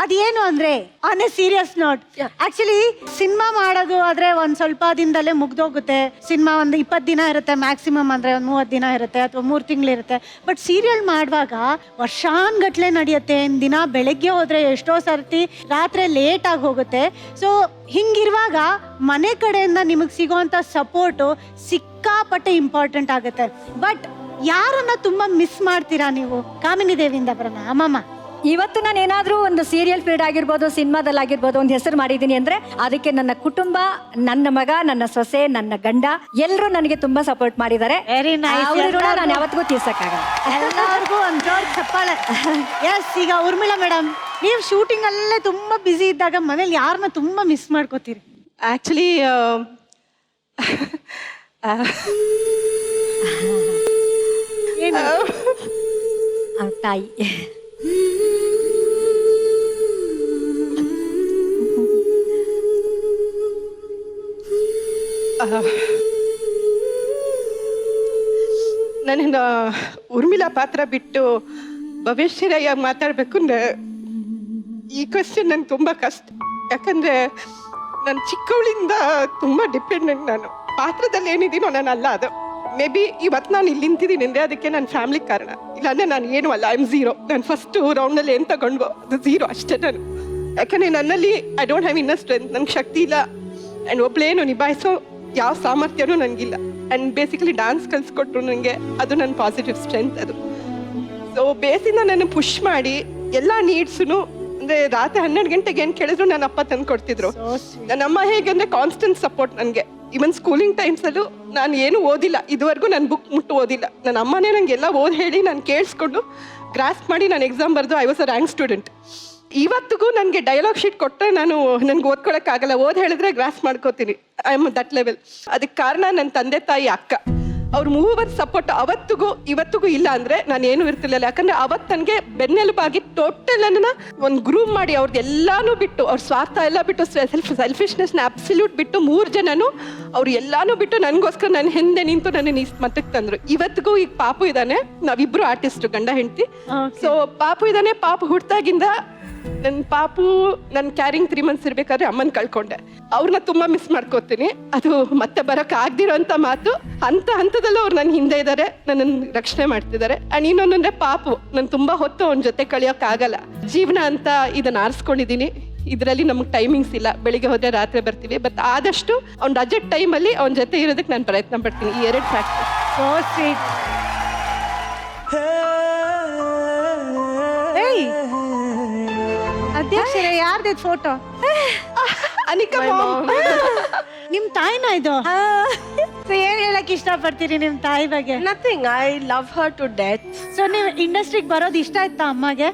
ಅದೇನು ಅಂದ್ರೆ on A serious note, actually cinema ಮಾಡೋದು ಆದ್ರೆ ಒಂದ್ ಸ್ವಲ್ಪ ದಿನದಲ್ಲೇ ಮುಗ್ದೋಗುತ್ತೆ. ಸಿನಿಮಾ ಒಂದು 20 ದಿನ ಇರುತ್ತೆ ಮ್ಯಾಕ್ಸಿಮಮ್, ಅಂದ್ರೆ ಒಂದ್ 30 ದಿನ ಇರುತ್ತೆ ಅಥವಾ 3 ತಿಂಗಳಿರುತ್ತೆ. ಬಟ್ ಸೀರಿಯಲ್ ಮಾಡುವಾಗ ವರ್ಷಾನ್ಗಟ್ಲೆ ನಡೆಯುತ್ತೆ. ದಿನ ಬೆಳಗ್ಗೆ ಹೋದ್ರೆ ಎಷ್ಟೋ ಸರ್ತಿ ರಾತ್ರಿ ಲೇಟ್ ಆಗಿ ಹೋಗುತ್ತೆ. ಸೊ ಹಿಂಗಿರುವಾಗ ಮನೆ ಕಡೆಯಿಂದ ನಿಮಗೆ ಸಿಗೋಂಥ ಸಪೋರ್ಟು ಸಿಕ್ಕಾಪಟ್ಟೆ ಇಂಪಾರ್ಟೆಂಟ್ ಆಗುತ್ತೆ. ಬಟ್ ಯಾರನ್ನ ತುಂಬಾ ಮಿಸ್ ಮಾಡ್ತೀರಾ ನೀವು? ಕಾಮಿನಿ ದೇವಿಯಿಂದ ಬರೋಣ. ಅಮ್ಮಮ್ಮ, ಇವತ್ತು ನಾನು ಏನಾದ್ರೂ ಒಂದು ಸೀರಿಯಲ್ ಫೀಲ್ಡ್ ಆಗಿರ್ಬೋದು, ಸಿನಿಮಾದಲ್ಲಾಗಿರ್ಬೋದು ಒಂದು ಹೆಸರು ಮಾಡಿದ್ದೀನಿ ಅಂದ್ರೆ ಅದಕ್ಕೆ ನನ್ನ ಕುಟುಂಬ, ನನ್ನ ಮಗ, ನನ್ನ ಸೊಸೆ, ನನ್ನ ಗಂಡ ಎಲ್ಲರೂ ನನಗೆ ತುಂಬಾ ಸಪೋರ್ಟ್ ಮಾಡಿದ್ದಾರೆ. Very nice. ನಾನು ಯಾವತ್ತಿಗೂ ತೀರ್ಸಕ್ಕಾಗಲ್ಲ. ಎಲ್ಲರಿಗೂ ಒಂದು ಜೋರ್ ಚಪ್ಪಾಳೆ. ಎಸ್, ಈಗ ಉರ್ಮಿಳಾ ಮೇಡಮ್, ನೀವು ಶೂಟಿಂಗ್ ಅಲ್ಲೇ ತುಂಬಾ ಬ್ಯುಸಿ ಇದ್ದಾಗ ಮನೇಲಿ ಯಾರನ್ನ ತುಂಬಾ ಮಿಸ್ ಮಾಡ್ಕೋತೀರಿ? ಆಕ್ಚುಲಿ ತಾಯಿ. ನನ್ನ ಉರ್ಮಿಳಾ ಪಾತ್ರ ಬಿಟ್ಟು ಭವಿಷ್ಯರಾಗಿ ಮಾತಾಡ್ಬೇಕು ಅಂದ್ರೆ ಈ ಕ್ವಶನ್ ನನ್ಗೆ ತುಂಬಾ ಕಷ್ಟ. ಯಾಕಂದ್ರೆ ನಾನು ಚಿಕ್ಕವಳಿಂದ ತುಂಬಾ ಡಿಪೆಂಡೆಂಟ್. ನಾನು ಪಾತ್ರದಲ್ಲಿ ಏನಿದ್ದೀನೋ ನಾನು ಅಲ್ಲ. ಅದು ಮೇ ಬಿ ಇವತ್ತು ನಾನು ಇಲ್ಲಿ ನಿಂತಿದ್ದೀನಿ ಅಂದರೆ ಅದಕ್ಕೆ ನನ್ನ ಫ್ಯಾಮಿಲಿ ಕಾರಣ. ಇಲ್ಲಾಂದ್ರೆ ನಾನು ಏನೂ ಅಲ್ಲ. I am zero. ನಾನು ಫಸ್ಟು ರೌಂಡಲ್ಲಿ ಏನು ತಗೊಂಡ್ಬೋ ಅದು ಝೀರೋ ಅಷ್ಟೇ ನಾನು. ಯಾಕಂದರೆ ನನ್ನಲ್ಲಿ I don't have inner strength. ನನಗೆ ಶಕ್ತಿ ಇಲ್ಲ. ಆ್ಯಂಡ್ ಒಬ್ಳೇನು ನಿಭಾಯಿಸೋ ಯಾವ ಸಾಮರ್ಥ್ಯನೂ ನನಗಿಲ್ಲ. ಆ್ಯಂಡ್ ಬೇಸಿಕಲಿ ಡ್ಯಾನ್ಸ್ ಕಲಿಸ್ಕೊಟ್ರು ನನಗೆ, ಅದು ನನ್ನ ಪಾಸಿಟಿವ್ ಸ್ಟ್ರೆಂತ್ ಅದು. ಸೊ ಬೇಸಿಂದ ನನ್ನ ಪುಷ್ ಮಾಡಿ ಎಲ್ಲ ನೀಡ್ಸು, ಅಂದರೆ ರಾತ್ರಿ 12 ಗಂಟೆಗೆ ಏನು ಕೇಳಿದ್ರು ನನ್ನ ಅಪ್ಪ ತಂದು ಕೊಡ್ತಿದ್ರು. ನನ್ನ ಅಮ್ಮ ಹೇಗೆಂದರೆ ಕಾನ್ಸ್ಟೆಂಟ್ ಸಪೋರ್ಟ್ ನನಗೆ. ಈವನ್ ಸ್ಕೂಲಿಂಗ್ ಟೈಮ್ಸಲ್ಲೂ ನಾನು ಏನೂ ಓದಿಲ್ಲ, ಇದುವರೆಗೂ ನಾನು ಬುಕ್ ಮುಟ್ಟು ಓದಿಲ್ಲ. ನನ್ನ ಅಮ್ಮನೇ ನನಗೆಲ್ಲ ಓದಿ ಹೇಳಿ ನಾನು ಕೇಳಿಸ್ಕೊಂಡು ಗ್ರಾಸ್ ಮಾಡಿ ನಾನು ಎಕ್ಸಾಮ್ ಬರೆದು I was a rank student. ಇವತ್ತಿಗೂ ನನಗೆ ಡೈಲಾಗ್ ಶೀಟ್ ಕೊಟ್ಟರೆ ನನಗೆ ಓದ್ಕೊಳಕ್ಕಾಗಲ್ಲ. ಓದಿ ಹೇಳಿದ್ರೆ ಗ್ರಾಸ್ ಮಾಡ್ಕೋತೀನಿ. I am that level. ಅದಕ್ಕೆ ಕಾರಣ ನನ್ನ ತಂದೆ ತಾಯಿ, ಅಕ್ಕ, ಅವ್ರ ಮೂವರ್ ಸಪೋರ್ಟ್ ಇವತ್ತಿಗೂ ಇಲ್ಲ ಅಂದರೆ ನಾನು ಏನೂ ಇರ್ತಿರ್ಲಿಲ್ಲ. ಯಾಕಂದರೆ ಅವತ್ತು ನನಗೆ ಬೆನ್ನೆಲುಬಾಗಿ ಟೋಟಲ್ ನನ್ನ ಒಂದು ಗ್ರೂಮ್ ಮಾಡಿ ಅವ್ರದ್ದು ಎಲ್ಲಾನು ಬಿಟ್ಟು, ಅವ್ರ ಸ್ವಾರ್ಥ ಎಲ್ಲ ಬಿಟ್ಟು, ಸೆಲ್ಫಿಶ್ನೆಸ್ನ ಅಬ್ಸಲ್ಯೂಟ್ ಬಿಟ್ಟು 3 ಜನನು ಅವ್ರು ಎಲ್ಲಾನು ಬಿಟ್ಟು ನನಗೋಸ್ಕರ ನನ್ನ ಹಿಂದೆ ನಿಂತು ನನ್ನ ಈ ಮಟ್ಟಕ್ಕೆ ತಂದರು. ಇವತ್ತಿಗೂ ಈಗ ಪಾಪು ಇದ್ದಾನೆ. ನಾವಿಬ್ಬರು ಆರ್ಟಿಸ್ಟು, ಗಂಡ ಹೆಂಡತಿ. ಸೊ ಪಾಪು ಇದ್ದಾನೆ. ಪಾಪು ಹುಟ್ಟಿದಾಗಿಂದ ನನ್ನ ಕ್ಯಾರಿಂಗ್ 3 ಮಂತ್ಸ್ ಇರಬೇಕಾದ್ರೆ ಅಮ್ಮನ ಕಳ್ಕೊಂಡೆ. ಅವ್ರನ್ನ ತುಂಬ ಮಿಸ್ ಮಾಡ್ಕೋತೀನಿ. ಅದು ಮತ್ತೆ ಬರೋಕ್ಕೆ ಆಗದಿರೋಂಥ ಮಾತು. ಹಂತದಲ್ಲೂ ಅವ್ರು ನನ್ನ ಹಿಂದೆ ಇದ್ದಾರೆ, ನನ್ನನ್ನು ರಕ್ಷಣೆ ಮಾಡ್ತಿದ್ದಾರೆ. ಆ್ಯಂಡ್ ಇನ್ನೊಂದಂದರೆ ಪಾಪು ನಾನು ತುಂಬ ಹೊತ್ತು ಅವನ ಜೊತೆ ಕಳಿಯೋಕ್ಕಾಗಲ್ಲ. ಜೀವನ ಅಂತ ಇದನ್ನು ಆರಿಸ್ಕೊಂಡಿದ್ದೀನಿ. ಇದರಲ್ಲಿ ನಮಗೆ ಟೈಮಿಂಗ್ಸ್ ಇಲ್ಲ. ಬೆಳಿಗ್ಗೆ ಹೋದರೆ ರಾತ್ರಿ ಬರ್ತೀವಿ. ಬಟ್ ಆದಷ್ಟು ಅವ್ನ ರಜೆ ಟೈಮಲ್ಲಿ ಅವನ ಜೊತೆ ಇರೋದಕ್ಕೆ ನಾನು ಪ್ರಯತ್ನ ಪಡ್ತೀನಿ. ಈ 2 ಫ್ಯಾಕ್ಟರ್. So sweet. ಅಧ್ಯಕ್ಷರೇ, ಯಾರ್ದು ಫೋಟೋ? ಅನಿಕಾ ಮಾಮ್. ನಿಮ್ ತಾಯಿನ ಇದು? ಏನ್ ಹೇಳಕ್ ಇಷ್ಟಪಡ್ತೀರಿ ನಿಮ್ ತಾಯಿ ಬಗ್ಗೆ? Nothing. I love her to death. So ನೀವು ಇಂಡಸ್ಟ್ರಿಗೆ ಬರೋದು ಇಷ್ಟ ಆಯ್ತಾ ಅಮ್ಮಗೆ?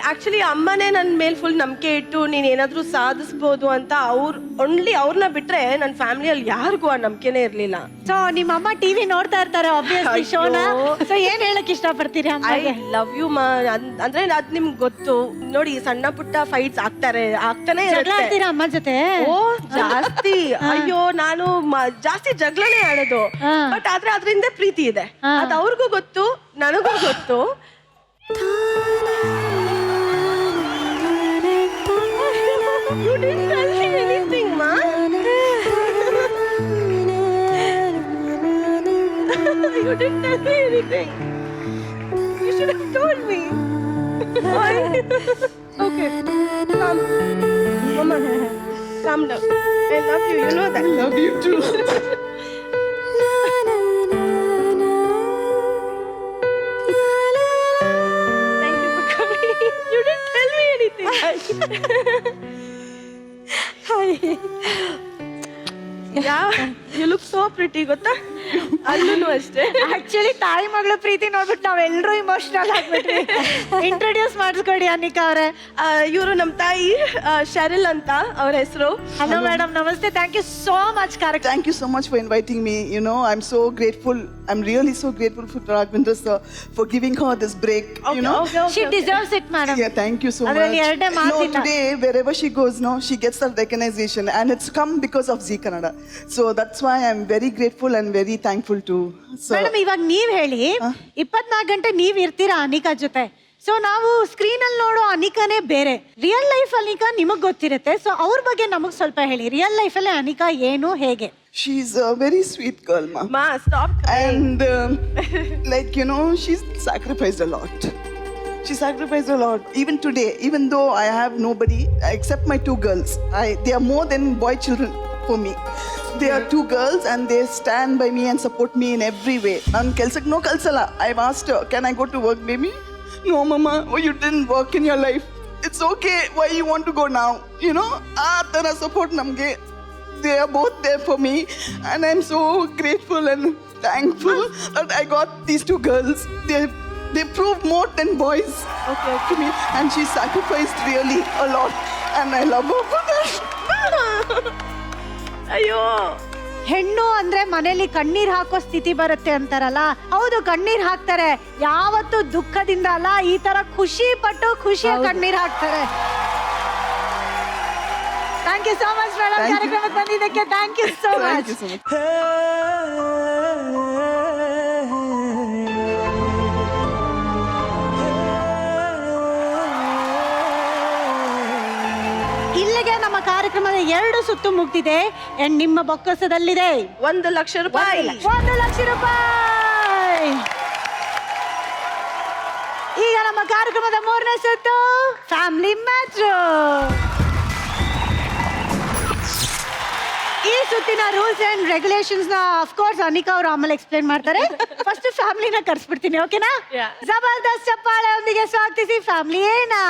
ಆಕ್ಚುಲಿ ಅಮ್ಮನೇ ನನ್ನ ಮೇಲೆ ಫುಲ್ ನಂಬಿಕೆ ಇಟ್ಟು ನೀನ್ ಏನಾದ್ರೂ ಸಾಧಿಸ್ಬೋದು ಅಂತ ಅವ್ರನ್ನ ಬಿಟ್ರೆ ನನ್ನ ಫ್ಯಾಮಿಲಿಯಲ್ಲಿ ಯಾರಿಗೂ ಆ ನಂಬಿಕೆನೇ ಇರ್ಲಿಲ್ಲ. ಸೊ ನಿಮ್ಮ ಅಮ್ಮ ಟಿವಿ ನೋಡ್ತಾ ಇರ್ತಾರೆ ಆಬ್ವಿಯಸ್ಲಿ ಶೋನ. ಸೊ ಏನ್ ಹೇಳಕ್ ಇಷ್ಟಪಡ್ತೀರಿ ಐ ಅಮ್ಮಗೆ? ಲವ್ ಯು ಮಾ. ಅಂದ್ರೆ ಅದ್ ನಿಮ್ಗೆ ಗೊತ್ತು ನೋಡಿ, ಸಣ್ಣ ಪುಟ್ಟ ಫೈಟ್ಸ್ ಆಗ್ತಾನೆ ಜಗಳ ಆಡ್ತೀರಾ ಅಮ್ಮ ಜೊತೆ? ಓ ಜಾಸ್ತಿ. ಅಯ್ಯೋ, ನಾನು ಜಾಸ್ತಿ ಜಗಳನೇ ಆಡೋದು. ಬಟ್ ಆದ್ರೆ ಅದ್ರಿಂದ ಪ್ರೀತಿ ಇದೆ. ಅದ್ ಅವ್ರಿಗೂ ಗೊತ್ತು, ನನಗೂ ಗೊತ್ತು. You didn't tell me anything, ma. You didn't tell me anything. You should have told me. Why? Okay, calm. Mama, calm down. I love you. You know that. I love you too. Thank you for coming. You didn't tell me anything. Hi. Yeah, you look so pretty, ಗೊತ್ತಾ? ಅಲ್ಲೂ ಅಷ್ಟೇ. Actually ತಾಯಿ ಮಗಳ ಪ್ರೀತಿ ನೋಡ್ಬಿಟ್ಟು ನಾವೆಲ್ಲರೂ emotional ಆಗ್ಬಿಟ್ವಿ. Introduce ಮಾಡಿಸ್ಕೊಡಿ Anika ಅವರೇ. ಇವರು ನಮ್ಮ ತಾಯಿ ಶೆರಿಲ್ ಅಂತ ಅವ್ರ ಹೆಸರು. ಹಲೋ ಮೇಡಮ್, ನಮಸ್ತೆ. ಥ್ಯಾಂಕ್ ಯು ಸೋ ಮಚ್ ಕಾರ್ಯಕ್ರಮ. Thank you so much for inviting me. You know, I'm so grateful. I'm really so grateful for Raghavendra sir for giving her this break. You know, She deserves it, madam. yeah, thank you so much. ಅದ್ರಲ್ಲಿ ಎರಡೇ No, ಮಾತಿಲ್ಲ. today wherever she goes, no, she gets that recognition, and it's come because of Zee Kannada. So that's why I'm very grateful and very thankful to sir. Madam ಇವಾಗ ನೀವ್ ಹೇಳಿ 24 ಗಂಟೆ ನೀವ್ ಇರ್ತೀರಾ ಅನಿಕಾ ಜೊತೆ. ಸೊ ನಾವು ಸ್ಕ್ರೀನ್ ಅಲ್ಲಿ ನೋಡೋ ಅನಿಕಾನೇ ಬೇರೆ, ರಿಯಲ್ ಲೈಫ್ ಅನಿಕಾ ನಿಮಗ್ ಗೊತ್ತಿರುತ್ತೆ. ಸೊ ಅವ್ರ ಬಗ್ಗೆ ನಮಗ್ ಸ್ವಲ್ಪ ಹೇಳಿ, ರಿಯಲ್ ಲೈಫ್ ಅಲ್ಲಿ ಅನಿಕಾ ಏನು ಹೇಗೆ? She's a very sweet girl, ma. Ma, stop crying. And like you know, she's sacrificed a lot. She sacrificed a lot. Even today, even though I have nobody except my 2 girls, they are more than boy children for me. They are 2 girls and they stand by me and support me in every way. Nan kelsak no kalsala. I've asked her, can I go to work, baby? No, mama. Oh, you didn't work in your life. It's okay. Why you want to go now? You know, tara support namge. They are both there for me, and I'm so grateful and thankful that I got these 2 girls. They proved more than boys to me, and she sacrificed really a lot, and I love her for that. ಅಯ್ಯೋ, ಹೆಣ್ಣು ಅಂದ್ರೆ ಮನೇಲಿ ಕಣ್ಣೀರ್ ಹಾಕೋ ಸ್ಥಿತಿ ಬರುತ್ತೆ ಅಂತಾರಲ್ಲ, ಹೌದು ಕಣ್ಣೀರ್ ಹಾಕ್ತಾರೆ. ಯಾವತ್ತು ದುಃಖದಿಂದ ಅಲ್ಲ, ಈ ತರ ಖುಷಿ ಪಟ್ಟು ಖುಷಿಯ ಕಣ್ಣೀರ್ ಹಾಕ್ತಾರೆ. Thank you so much madam, ಕಾರ್ಯಕ್ರಮಕ್ಕೆ ಬಂದಿದ್ದಕ್ಕೆ thank you so Thank much. you so much. ಇಲ್ಲಿಗೆ ನಮ್ಮ ಕಾರ್ಯಕ್ರಮದ 2 ಸುತ್ತು ಮುಗ್ದಿದೆ. ಅಂಡ್ ನಿಮ್ಮ ಬೊಕ್ಕಸದಲ್ಲಿದೆ 1 ಲಕ್ಷ ರೂಪಾಯಿ. 1 ಲಕ್ಷ ರೂಪಾಯಿ. ಈಗ ನಮ್ಮ ಕಾರ್ಯಕ್ರಮದ 3ನೇ ಸುತ್ತು ಫ್ಯಾಮಿಲಿ ಮ್ಯಾಚ್. ಈ ಸುತ್ತಿನ ರೂಲ್ಸ್ ಅಂಡ್ ರೆಗ್ಯುಲೇಷನ್ಸ್ ನ ಅಫ್ಕೋರ್ಸ್ ಅನಿಕಾ ಅವರು ಆಮೇಲೆ ಎಕ್ಸ್ಪ್ಲೇನ್ ಮಾಡ್ತಾರೆ. ಫಸ್ಟ್ ಫ್ಯಾಮಿಲಿನ ಕರ್ಸ್ಬಿಡ್ತೀನಿ, ಓಕೆನಾ? ಜಬರ್ದಸ್ತ್ ಚಪ್ಪಾಳೆಯೊಂದಿಗೆ ಸ್ವಾಗತಿಸಿ ಫ್ಯಾಮಿಲಿ ಏನಾ.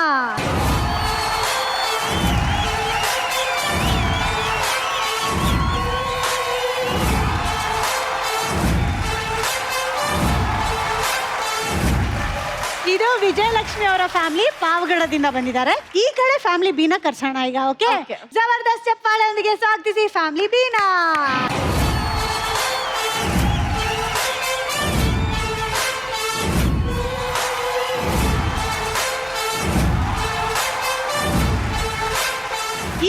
ಇದು ವಿಜಯಲಕ್ಷ್ಮಿ ಅವರ ಫ್ಯಾಮಿಲಿ ಪಾವಗಡದಿಂದ ಬಂದಿದ್ದಾರೆ. ಈ ಕಡೆ ಫ್ಯಾಮಿಲಿ ಬೀನ ಕರ್ಸೋಣ ಈಗ, ಓಕೆ? ಜಬರ್ದಸ್ತ್ ಚಪ್ಪಾಳೆಯೊಂದಿಗೆ ಸ್ವಾಗತಿಸಿ ಫ್ಯಾಮಿಲಿ ಬೀನಾ.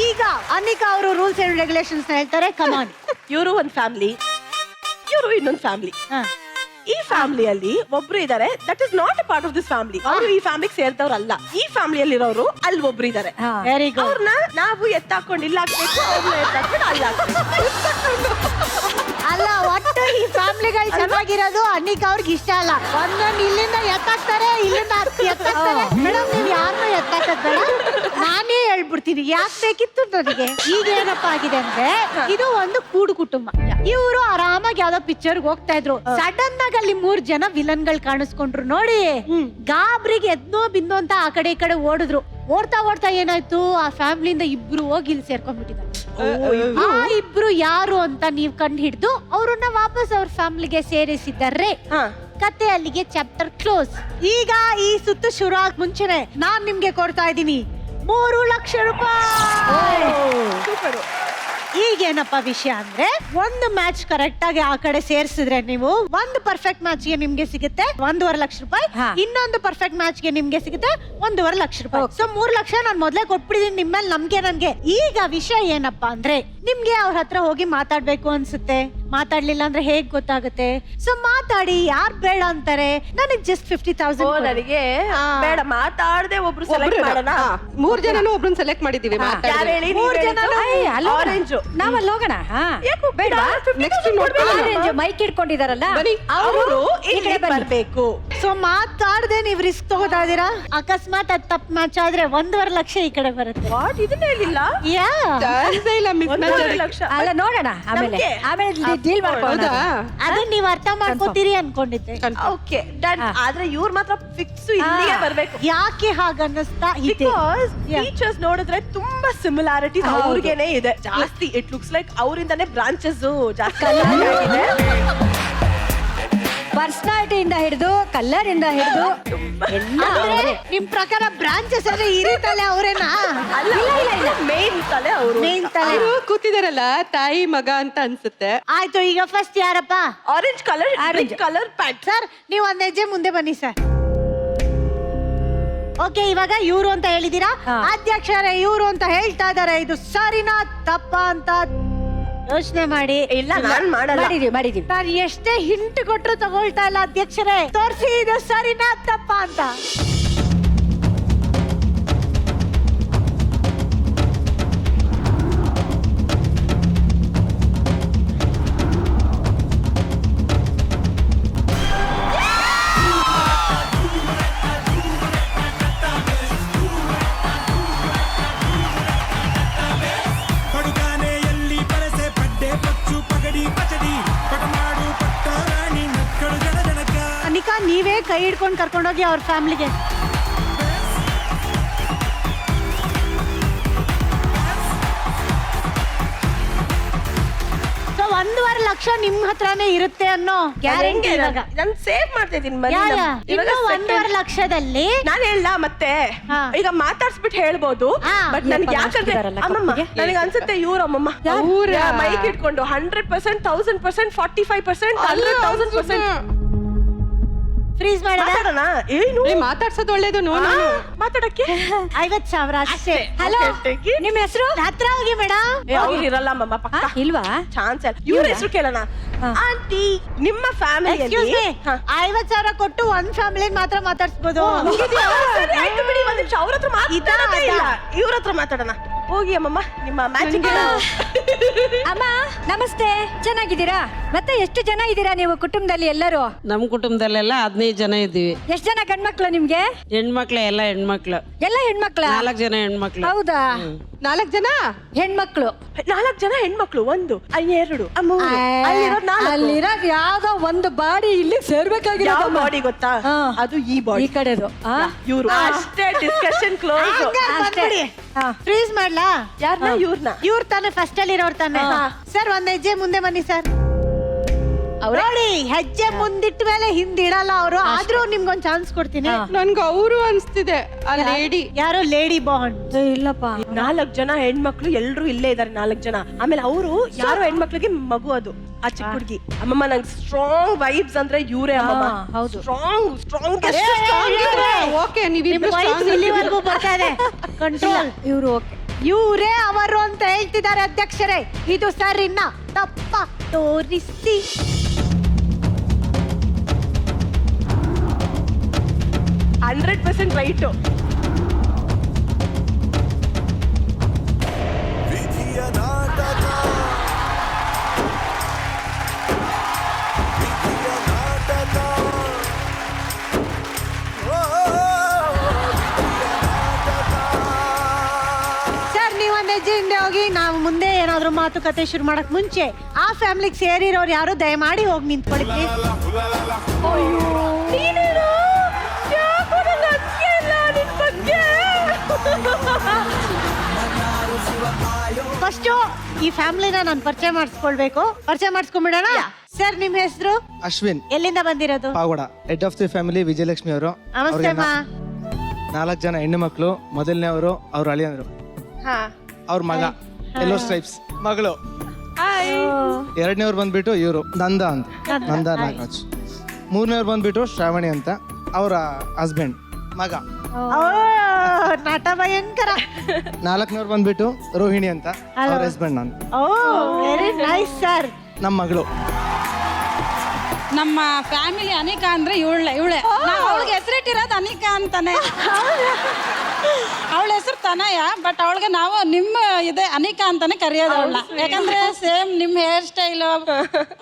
ಈಗ ಅನಿಕಾ ಅವರು ರೂಲ್ಸ್ ಅಂಡ್ ರೆಗ್ಯುಲೇಷನ್ಸ್ ಹೇಳ್ತಾರೆ. ಕಮಾನ್. ಇವರು ಒಂದ್ ಫ್ಯಾಮಿಲಿ, ಇವರು ಇನ್ನೊಂದ್ ಫ್ಯಾಮಿಲಿ. ಈ ಫ್ಯಾಮಿಲಿಯಲ್ಲಿ ಒಬ್ರು ಇದಾರೆ, that is not a part of this family. ಅವರು ಈ ಫ್ಯಾಮಿಲಿಗೆ ಸೇರ್ದವ್ರಲ್ಲ. ಈ ಫ್ಯಾಮಿಲಿಯಲ್ಲಿರೋರು ಅಲ್ಲಿ ಒಬ್ರು ಇದಾರೆ. Very good. ಅವ್ರನ್ನ ನಾವು ಎತ್ತಾಕೊಂಡು ಇಲ್ಲ ಹಾಕ್ಬೇಕು, ಅವ್ರನ್ನ ಎತ್ತಾಕೊಂಡು ಅಲ್ಲಿ ಹಾಕ್ಬೇಕು. ಅಲ್ಲ, ಒಟ್ಟು ಈ ಫ್ಯಾಮಿಲಿಗಳು ಚೆನ್ನಾಗಿರೋದು ಅನಿಕಾ ಅವ್ರಿಗೆ ಇಷ್ಟ ಅಲ್ಲ. ಒಂದೊಂದು ಇಲ್ಲಿಂದ ಎತ್ತಾಕ್ತಾರೆ, ಇಲ್ಲಿಂದ ಎತ್ತಾಕ್ತಾರೆ. ಮೇಡಮ್ ನೀವು ಯಾರನ್ನೂ ಎತ್ತಾಕದ್ ಬೇಡ, ನಾನೇ ಹೇಳ್ಬಿಡ್ತೀನಿ ಯಾಕೆ ಬೇಕಿತ್ತು ನನಗೆ. ಈಗ ಏನಪ್ಪಾ ಆಗಿದೆ ಅಂದ್ರೆ, ಇದು ಒಂದು ಕೂಡು ಕುಟುಂಬ. ಇವರು ಆರಾಮಾಗಿ ಯಾವ್ದೋ ಪಿಕ್ಚರ್ಗೆ ಹೋಗ್ತಾ ಇದ್ರು. ಸಡನ್ ಆಗಿ ಅಲ್ಲಿ 3 ಜನ ವಿಲನ್ ಗಳು ಕಾಣಿಸ್ಕೊಂಡ್ರು ನೋಡಿ. ಗಾಬ್ರಿಗೆ ಎದ್ನೋ ಬಿಂದೋ ಅಂತ ಆ ಕಡೆ ಈ ಕಡೆ ಓಡಿದ್ರು. ಓಡ್ತಾ ಓಡ್ತಾ ಏನಾಯ್ತು, ಆ ಫ್ಯಾಮಿಲಿಯಿಂದ ಇಬ್ರು ಹೋಗಿ ಇಲ್ಲಿ ಸೇರ್ಕೊಂಡ್ಬಿಟ್ಟಿದ್ದಾರೆ. ಆ ಇಬ್ರು ಯಾರು ಅಂತ ನೀವ್ ಕಂಡು ಹಿಡಿದು ಅವ್ರನ್ನ ವಾಪಸ್ ಅವ್ರ ಫ್ಯಾಮಿಲಿಗೆ ಸೇರಿಸಿದ್ದಾರೆ. ಕತೆ ಅಲ್ಲಿಗೆ ಚಾಪ್ಟರ್ ಕ್ಲೋಸ್. ಈಗ ಈ ಸುತ್ತು ಶುರು ಆಗ ಮುಂಚೆನೆ ನಾನ್ ನಿಮ್ಗೆ ಕೊಡ್ತಾ ಇದ್ದೀನಿ 3 ಲಕ್ಷ ರೂಪಾಯಿ. ಈಗೇನಪ್ಪ ವಿಷಯ ಅಂದ್ರೆ, ಒಂದು ಮ್ಯಾಚ್ ಕರೆಕ್ಟ್ ಆಗಿ ಆ ಕಡೆ ಸೇರಿಸಿದ್ರೆ ನೀವು ಒಂದು ಪರ್ಫೆಕ್ಟ್ ಮ್ಯಾಚ್ ಗೆ ನಿಮ್ಗೆ ಸಿಗುತ್ತೆ 1.5 ಲಕ್ಷ ರೂಪಾಯಿ. ಇನ್ನೊಂದು ಪರ್ಫೆಕ್ಟ್ ಮ್ಯಾಚ್ ಗೆ ನಿಮ್ಗೆ ಸಿಗುತ್ತೆ 1.5 ಲಕ್ಷ ರೂಪಾಯಿ. ಸೊ 3 ಲಕ್ಷ ನಾನು ಮೊದ್ಲೇ ಕೊಟ್ಬಿಟ್ಟಿದೀನಿ ನಿಮ್ಮ ಮೇಲೆ ನಂಬಿಕೆ ನನ್ಗೆ. ಈಗ ವಿಷಯ ಏನಪ್ಪಾ ಅಂದ್ರೆ, ನಿಮ್ಗೆ ಅವ್ರ ಹತ್ರ ಹೋಗಿ ಮಾತಾಡ್ಬೇಕು ಅನ್ಸುತ್ತೆ. ಮಾತಾಡ್ಲಿಲ್ಲ ಅಂದ್ರೆ ಹೇಗ್ ಗೊತ್ತಾಗುತ್ತೆ? ಸೊ ಮಾತಾಡಿ, ಯಾರ್ ಬೇಡ ಅಂತಾರೆ. ನನಗ್ ಜಸ್ಟ್ 50,000 ನನಗೆ ಬೇಡ, ಮಾತಾಡದೆ ಒಬ್ರು ಸೆಲೆಕ್ಟ್ ಮಾಡೋಣ. 3 ಜನನು ಒಬ್ರನ್ನ ಸೆಲೆಕ್ಟ್ ಮಾಡಿದೀವಿ. ಯಾರು ಹೇಳಿ? 3 ಜನನು ಆರೆಂಜ್. ನಾವಲ್ಲಿ ಹೋಗೋಣ. ಯಾಕೋ ಬೇಡ, ನೆಕ್ಸ್ಟ್ ನೋಡ್ಕೊಳ್ಳೋಣ. ಮೈಕ್ ಇಟ್ಕೊಂಡಿದಾರಲ್ಲ ಬನ್ನಿ. ಅವರು ಇಲ್ಲಿ ಬರ್ಬೇಕು. ಸೊ ಮಾತಾಡದೆ ನೀವ್ ರಿಸ್ಕ್ ತಗೋತಾ ಇದೀರಾ. ಅಕಸ್ಮಾತ್ ಅದ್ ತಪ್ಪ ಮ್ಯಾಚ್ ಆದ್ರೆ 1.5 ಲಕ್ಷ ಈ ಕಡೆ ಬರುತ್ತೆ. ವಾಟ್, ಇದನ್ನ ಹೇಳಿಲ್ಲ. ಯಾ ಚಾನ್ಸೇ ಇಲ್ಲ ಮಿಸ್ 1.5 ಲಕ್ಷ. ಅಲ್ಲ ನೋಡೋಣ, ಆಮೇಲೆ ನಮ್ಗೆ. ಡೀಲ್ ಮಾಡ್ಕೊಳ್ಳೋಣ. ಅದನ್ನ ನೀವ್ ಅರ್ಥ ಮಾಡ್ಕೋತೀರಿ ಅನ್ಕೊಂಡಿದ್ದೆ. Okay done. ಆದ್ರೆ ಇವ್ರು ಮಾತ್ರ ಫಿಕ್ಸ್ ಇಲ್ಲಿಗೆ ಬರ್ಬೇಕು. ಯಾಕೆ ಹಾಗನ್ನಿಸ್ತಾ ಇದೆ? ಬಿಕಾಸ್ ಟೀಚರ್ಸ್ ನೋಡಿದ್ರೆ ತುಂಬಾ ಸಿಮಿಲಾರಿಟೀಸ್ ಅವ್ರಿಗೇನೆ ಇದೆ ಜಾಸ್ತಿ. ಇಟ್ ಲುಕ್ಸ್ ಲೈಕ್ ಅವರಿಂದಾನೇ ಬ್ರಾಂಚಸ್ ಜಾಸ್ತಿ ಆಗಿದೆ. ಪರ್ಸನಾಲಿಟಿಯಿಂದ ಹಿಡಿದು ಕಲರ್ ಇಂದ ಹಿಡಿದು ಎಲ್ಲ ಅಂದ್ರೆ ನಿಮ್ ಪ್ರಕಾರ ಬ್ರಾಂಚಸ್ ಅಂದ್ರೆ ಈ ತಲೆ ಅವರೇನಾ? ಅಲ್ಲ, ಮೇನ್ ತಲೆ ಅವರು. ಮೇನ್ ತಲೆ ಅವರು ಕೂತಿದಾರಲ್ಲ, ತಾಯಿ ಮಗ ಅಂತ ಅನ್ಸುತ್ತೆ. ಆಯ್ತು. ಈಗ ಫಸ್ಟ್ ಯಾರಪ್ಪ? Orange colour, orange colour pant. Sir ನೀವು ಒಂದ್ ಹೆಜ್ಜೆ ಮುಂದೆ ಬನ್ನಿ ಸರ್. ಓಕೆ, ಇವಾಗ ಇವ್ರು ಅಂತ ಹೇಳಿದೀರಾ. ಅಧ್ಯಕ್ಷರೇ ಇವ್ರು ಅಂತ ಹೇಳ್ತಾ ಇದಾರೆ. ಇದು ಸರಿನಾ ತಪ್ಪ ಅಂತ ಯೋಚನೆ ಮಾಡಿ. ಇಲ್ಲ ನಾನ್ ಮಾಡಲ್ಲ. ಮಾಡಿದೀವಿ ನಾನು ಎಷ್ಟೇ ಹಿಂಟ್ ಕೊಟ್ರು ತಗೊಳ್ತಾ ಇಲ್ಲ ಅಧ್ಯಕ್ಷರೇ. ತೋರಿಸಿ ಇದು ಸರಿನಾ ತಪ್ಪ ಅಂತ. ಪಡುಗಾನೆಯಲ್ಲಿ ಪರಸೆ ಪಡ್ಡೆ ಪಚ್ಚು ಪಗಡಿ ಪಚಡಿ ಪಟಮಾಡು ಪಟ್ಟ ರಾಣಿ ಮಕ್ಕಳು ಜನಕ ಅನಿಕಾ ನೀವೇ ಕೈ ಹಿಡ್ಕೊಂಡು ಕರ್ಕೊಂಡೋಗಿ ಅವ್ರ ಫ್ಯಾಮಿಲಿಗೆ. ಸೊ 1.5 ಲಕ್ಷ ನಿಮ್ ಹತ್ರನೇ ಇರುತ್ತೆ ಅನ್ನೋ ಗ್ಯಾರಂಟಿ ಇವಾಗ. ನಾನು ಸೇವ್ ಮಾಡ್ತಾ ಇದೀನಿ ಇನ್ನು 1.5 ಲಕ್ಷದಲ್ಲಿ ನಾನು ಹೇಳ ಮತ್ತೆ ಹಾ. ಈಗ ಮಾತಾಡ್ಸ್ಬಿಟ್ಟು ಹೇಳ್ಬೋದು. ಹಾ. ಬಟ್ ನನ್ಗೆ ಯಾಕಂದ್ರೆ ಹಾಕ್ತಿದಾರಲ್ಲ ಅಮ್ಮಮ್ಮ ಕಪ್ಪಿಗೆ. ನನಗೆ ಅನ್ಸುತ್ತೆ ಇವ್ರಮ್ಮಮ್ಮ ಮೈಕ್ ಇಟ್ಕೊಂಡು 100%, 1000%, 45%, 100,000%. ಫ್ರೀಸ್ ಮಾಡೋಣ. ಮಾತಾಡೋಣ. ಏನು ಮಾತಾಡ್ಸೋದು ಒಳ್ಳೇದು. ನೋಡು ಮಾತಾಡಕ್ಕೆ 50,000 ಅಷ್ಟೇ. ಹಲೋ ನಿಮ್ಮ ಹೆಸರು? ಹತ್ರ ಹೋಗಿ ಮೇಡಮ್. ಅವ್ರು ಇರಲ್ಲ ಅಮ್ಮಮ್ಮ ಪಕ್ಕ ಇಲ್ವಾ? ಚಾನ್ಸ್ ಇಲ್ಲ. ಇವ್ರ ಹೆಸರು ಕೇಳೋಣ. ಆಂಟಿ ನಿಮ್ಮ ಎಕ್ಸ್ಕ್ಯೂಸ್ ಫ್ಯಾಮಿಲಿಯಲ್ಲಿ ಮೀ, 50,000 ಕೊಟ್ಟು ಒಂದ್ ಫ್ಯಾಮಿಲಿ ಮಾತ್ರ ಮಾತಾಡ್ಸ್ಬೋದು. ಆಯ್ತು ಬಿಡಿ, ಒಂದ್ ನಿಮಿಷ ಅವ್ರ ಹತ್ರ ಮಾತಾಡೋದೇ ಇಲ್ಲ. ಇವ್ರ ಹತ್ರ ಮಾತಾಡೋಣ. ಹೋಗಿ ಅಮ್ಮಮ್ಮ ನಿಮ್ಮ ಮ್ಯಾಚಿಂಗ್. ಅಮ್ಮ ನಮಸ್ತೆ, ಚೆನ್ನಾಗಿದ್ದೀರಾ? ಮತ್ತೆ ಎಷ್ಟು ಜನ ಇದ್ದೀರಾ ನೀವು ಕುಟುಂಬದಲ್ಲಿ ಎಲ್ಲರೂ? ನಮ್ಮ ಕುಟುಂಬದಲ್ಲೆಲ್ಲ 15 ಜನ ಇದ್ದೀವಿ. ಎಷ್ಟು ಜನ ಗಂಡ್ಮಕ್ಳು ನಿಮ್ಗೆ? ಹೆಣ್ಮಕ್ಳು ಎಲ್ಲ ಹೆಣ್ಮಕ್ಳು. ಎಲ್ಲ ಹೆಣ್ಮಕ್ಳ? 4 ಜನ ಹೆಣ್ಮಕ್ಳು. ಹೌದಾ? 4 ಜನ ಹೆಣ್ಮಕ್ಳು 4 ಜನ ಹೆಣ್ಮಕ್ಳು, 1, 2, 3. ಅಲ್ಲಿರೋದು 4. ಅಲ್ಲಿರೋದು ಯಾವ್ದೋ ಒಂದು ಬಾಡಿ ಇಲ್ಲಿ ಯಾವ ಸೇರ್ಬೇಕಾಗಿರೋದು ಬಾಡಿ ಗೊತ್ತಾ? ಹಾ. ಅದು ಈ ಬಾಡಿ. ಈ ಕಡೆದು ಇವ್ರು ಅಷ್ಟೇ. Discussion close. ಫ್ರೀಸ್ ಮಾಡ್ಲಾ? ಯಾರನ್ನ? ಇವ್ರನ್ನ. ಇವ್ರ ತಾನೆ ಫಸ್ಟ್ ಅಲ್ಲಿ ಇರೋರ್ ತಾನೆ. ಸರ್ ಒಂದ್ ಹೆಜ್ಜೆ ಮುಂದೆ ಬನ್ನಿ ಸರ್. ನೋಡಿ ಹೆಜ್ಜೆ ಮುಂದಿಟ್ಟ ಮೇಲೆ ಹಿಂದಿಡಲ್ಲ ಅವರು. ಆದ್ರೂ ನಿಮ್ಗೊಂದ್ ಚಾನ್ಸ್ ಕೊಡ್ತೀನಿ. ನನ್ಗೆ ಅವರು ಅನ್ಸ್ತಿದೆ ಆ ಲೇಡಿ. ಯಾರೋ ಲೇಡಿ ಬಾಂಡ್. ಇಲ್ಲಪ್ಪ. 4 ಜನ ಹೆಣ್ಮಕ್ಳು ಎಲ್ರು ಇಲ್ಲೇ ಇದಾರೆ. 4 ಜನ. ಆಮೇಲೆ ಅವರು ಯಾರೋ ಹೆಣ್ಮಕ್ಳಿಗೆ ಮಗು, ಅದು ಆ ಚಿಕ್ಕ ಹುಡುಗಿ. ಅಮ್ಮಮ್ಮ ನಂಗೆ ಸ್ಟ್ರಾಂಗ್ ವೈಬ್ಸ್ ಅಂದ್ರೆ ಇವರೇ ಅಮ್ಮಮ್ಮ. ಹೌದು. ಸ್ಟ್ರಾಂಗ್ ಓಕೆ, ನೀವಿಬ್ರು ಇಲ್ಲಿವರೆಗೂ ಬರ್ತಾ ಇದೆ. ಕಂಟ್ರೋಲ್. ಇವ್ರು ಓಕೆ. ಇವರೇ ಅವರು ಅಂತ ಹೇಳ್ತಿದ್ದಾರೆ ಅಧ್ಯಕ್ಷರೇ. ಇದು ಸರಿನಾ ತಪ್ಪ ತೋರಿಸಿ. ರೈಟು. ವಿಧಿಯ ನಾಟಕ ವಿಧಿಯ ನಾಟಕ ಸರ್ ನೀವೊಂದ್ ಹೆಜ್ಜೆ ಹಿಂದೆ ಹೋಗಿ. ನಾವು ಮುಂದೆ ಏನಾದ್ರು ಮಾತುಕತೆ ಶುರು ಮಾಡಕ್ ಮುಂಚೆ ಆ ಫ್ಯಾಮಿಲಿಗೆ ಸೇರಿರೋರು ಯಾರು ದಯಮಾಡಿ ಹೋಗಿ ನಿಂತ್ಕೊಳ್ಳಿ ಪ್ಲೀಸ್. ಫಸ್ಟ್ ಈ ಫ್ಯಾಮಿಲಿನ ನಾನು ಪರಿಚಯ ಮಾಡಿಸ್ಕೊಳ್ಬೇಕು. ಪರಿಚಯ ಮಾಡಿಸ್ಕೊಂಡ್ಬಿಡೋಣ. ಸರ್ ನಿಮ್ ಹೆಸರು? ಅಶ್ವಿನ್. ಎಲ್ಲಿಂದ ಬಂದಿರೋದು? Pavagada. Head of the family Vijayalakshmi ಅವರು. ನಮಸ್ತೆ ಅಮ್ಮ. 4 ಜನ ಹೆಣ್ಣು ಮಕ್ಕಳು. ಮೊದಲನೇವರು ಅವ್ರ ಅಳಿಯಂದ್ರು, ಅವ್ರ ಮಗ ಯೆಲ್ಲೋ ಸ್ಟ್ರೈಪ್ಸ್ ಮಗಳು. ಎರಡನೇವ್ರು ಬಂದ್ಬಿಟ್ಟು ಇವರು ನಂದ ಅಂತ, ನಂದ ನಾಗರಾಜ್. ಮೂರನೇವ್ರು ಬಂದ್ಬಿಟ್ಟು ಶ್ರಾವಣಿ ಅಂತ, ಅವರ ಹಸ್ಬೆಂಡ್ ಮಗ. ನಟ ಭಯಂಕರ. 4ನೇವ್ರು ಬಂದ್ಬಿಟ್ಟು ರೋಹಿಣಿ ಅಂತ, ಅವ್ರ ಹಸ್ಬೆಂಡ್ ನಾನು. ಓ ವೆರಿ ನೈಸ್ ಸರ್. ನಮ್ಮ ಮಗಳು. ನಮ್ಮ ಫ್ಯಾಮಿಲಿ ಅನಿಕಾ ಅಂದ್ರೆ ಇವಳೆ ಅವಳಿಗೆ ಹೆಸರಿಟ್ಟಿರೋದು ಅನಿಕಾ ಅಂತಾನೆ. ಅವಳ ಹೆಸರು ತನಯ, ಬಟ್ ಅವಳಿಗೆ ನಾವು ನಿಮ್ಮ ಇದೆ ಅನಿಕಾ ಅಂತಾನೆ ಕರೆಯೋದು ಅವಳನ್ನ. ಯಾಕಂದ್ರೆ ಸೇಮ್ ನಿಮ್ ಹೇರ್ ಸ್ಟೈಲ್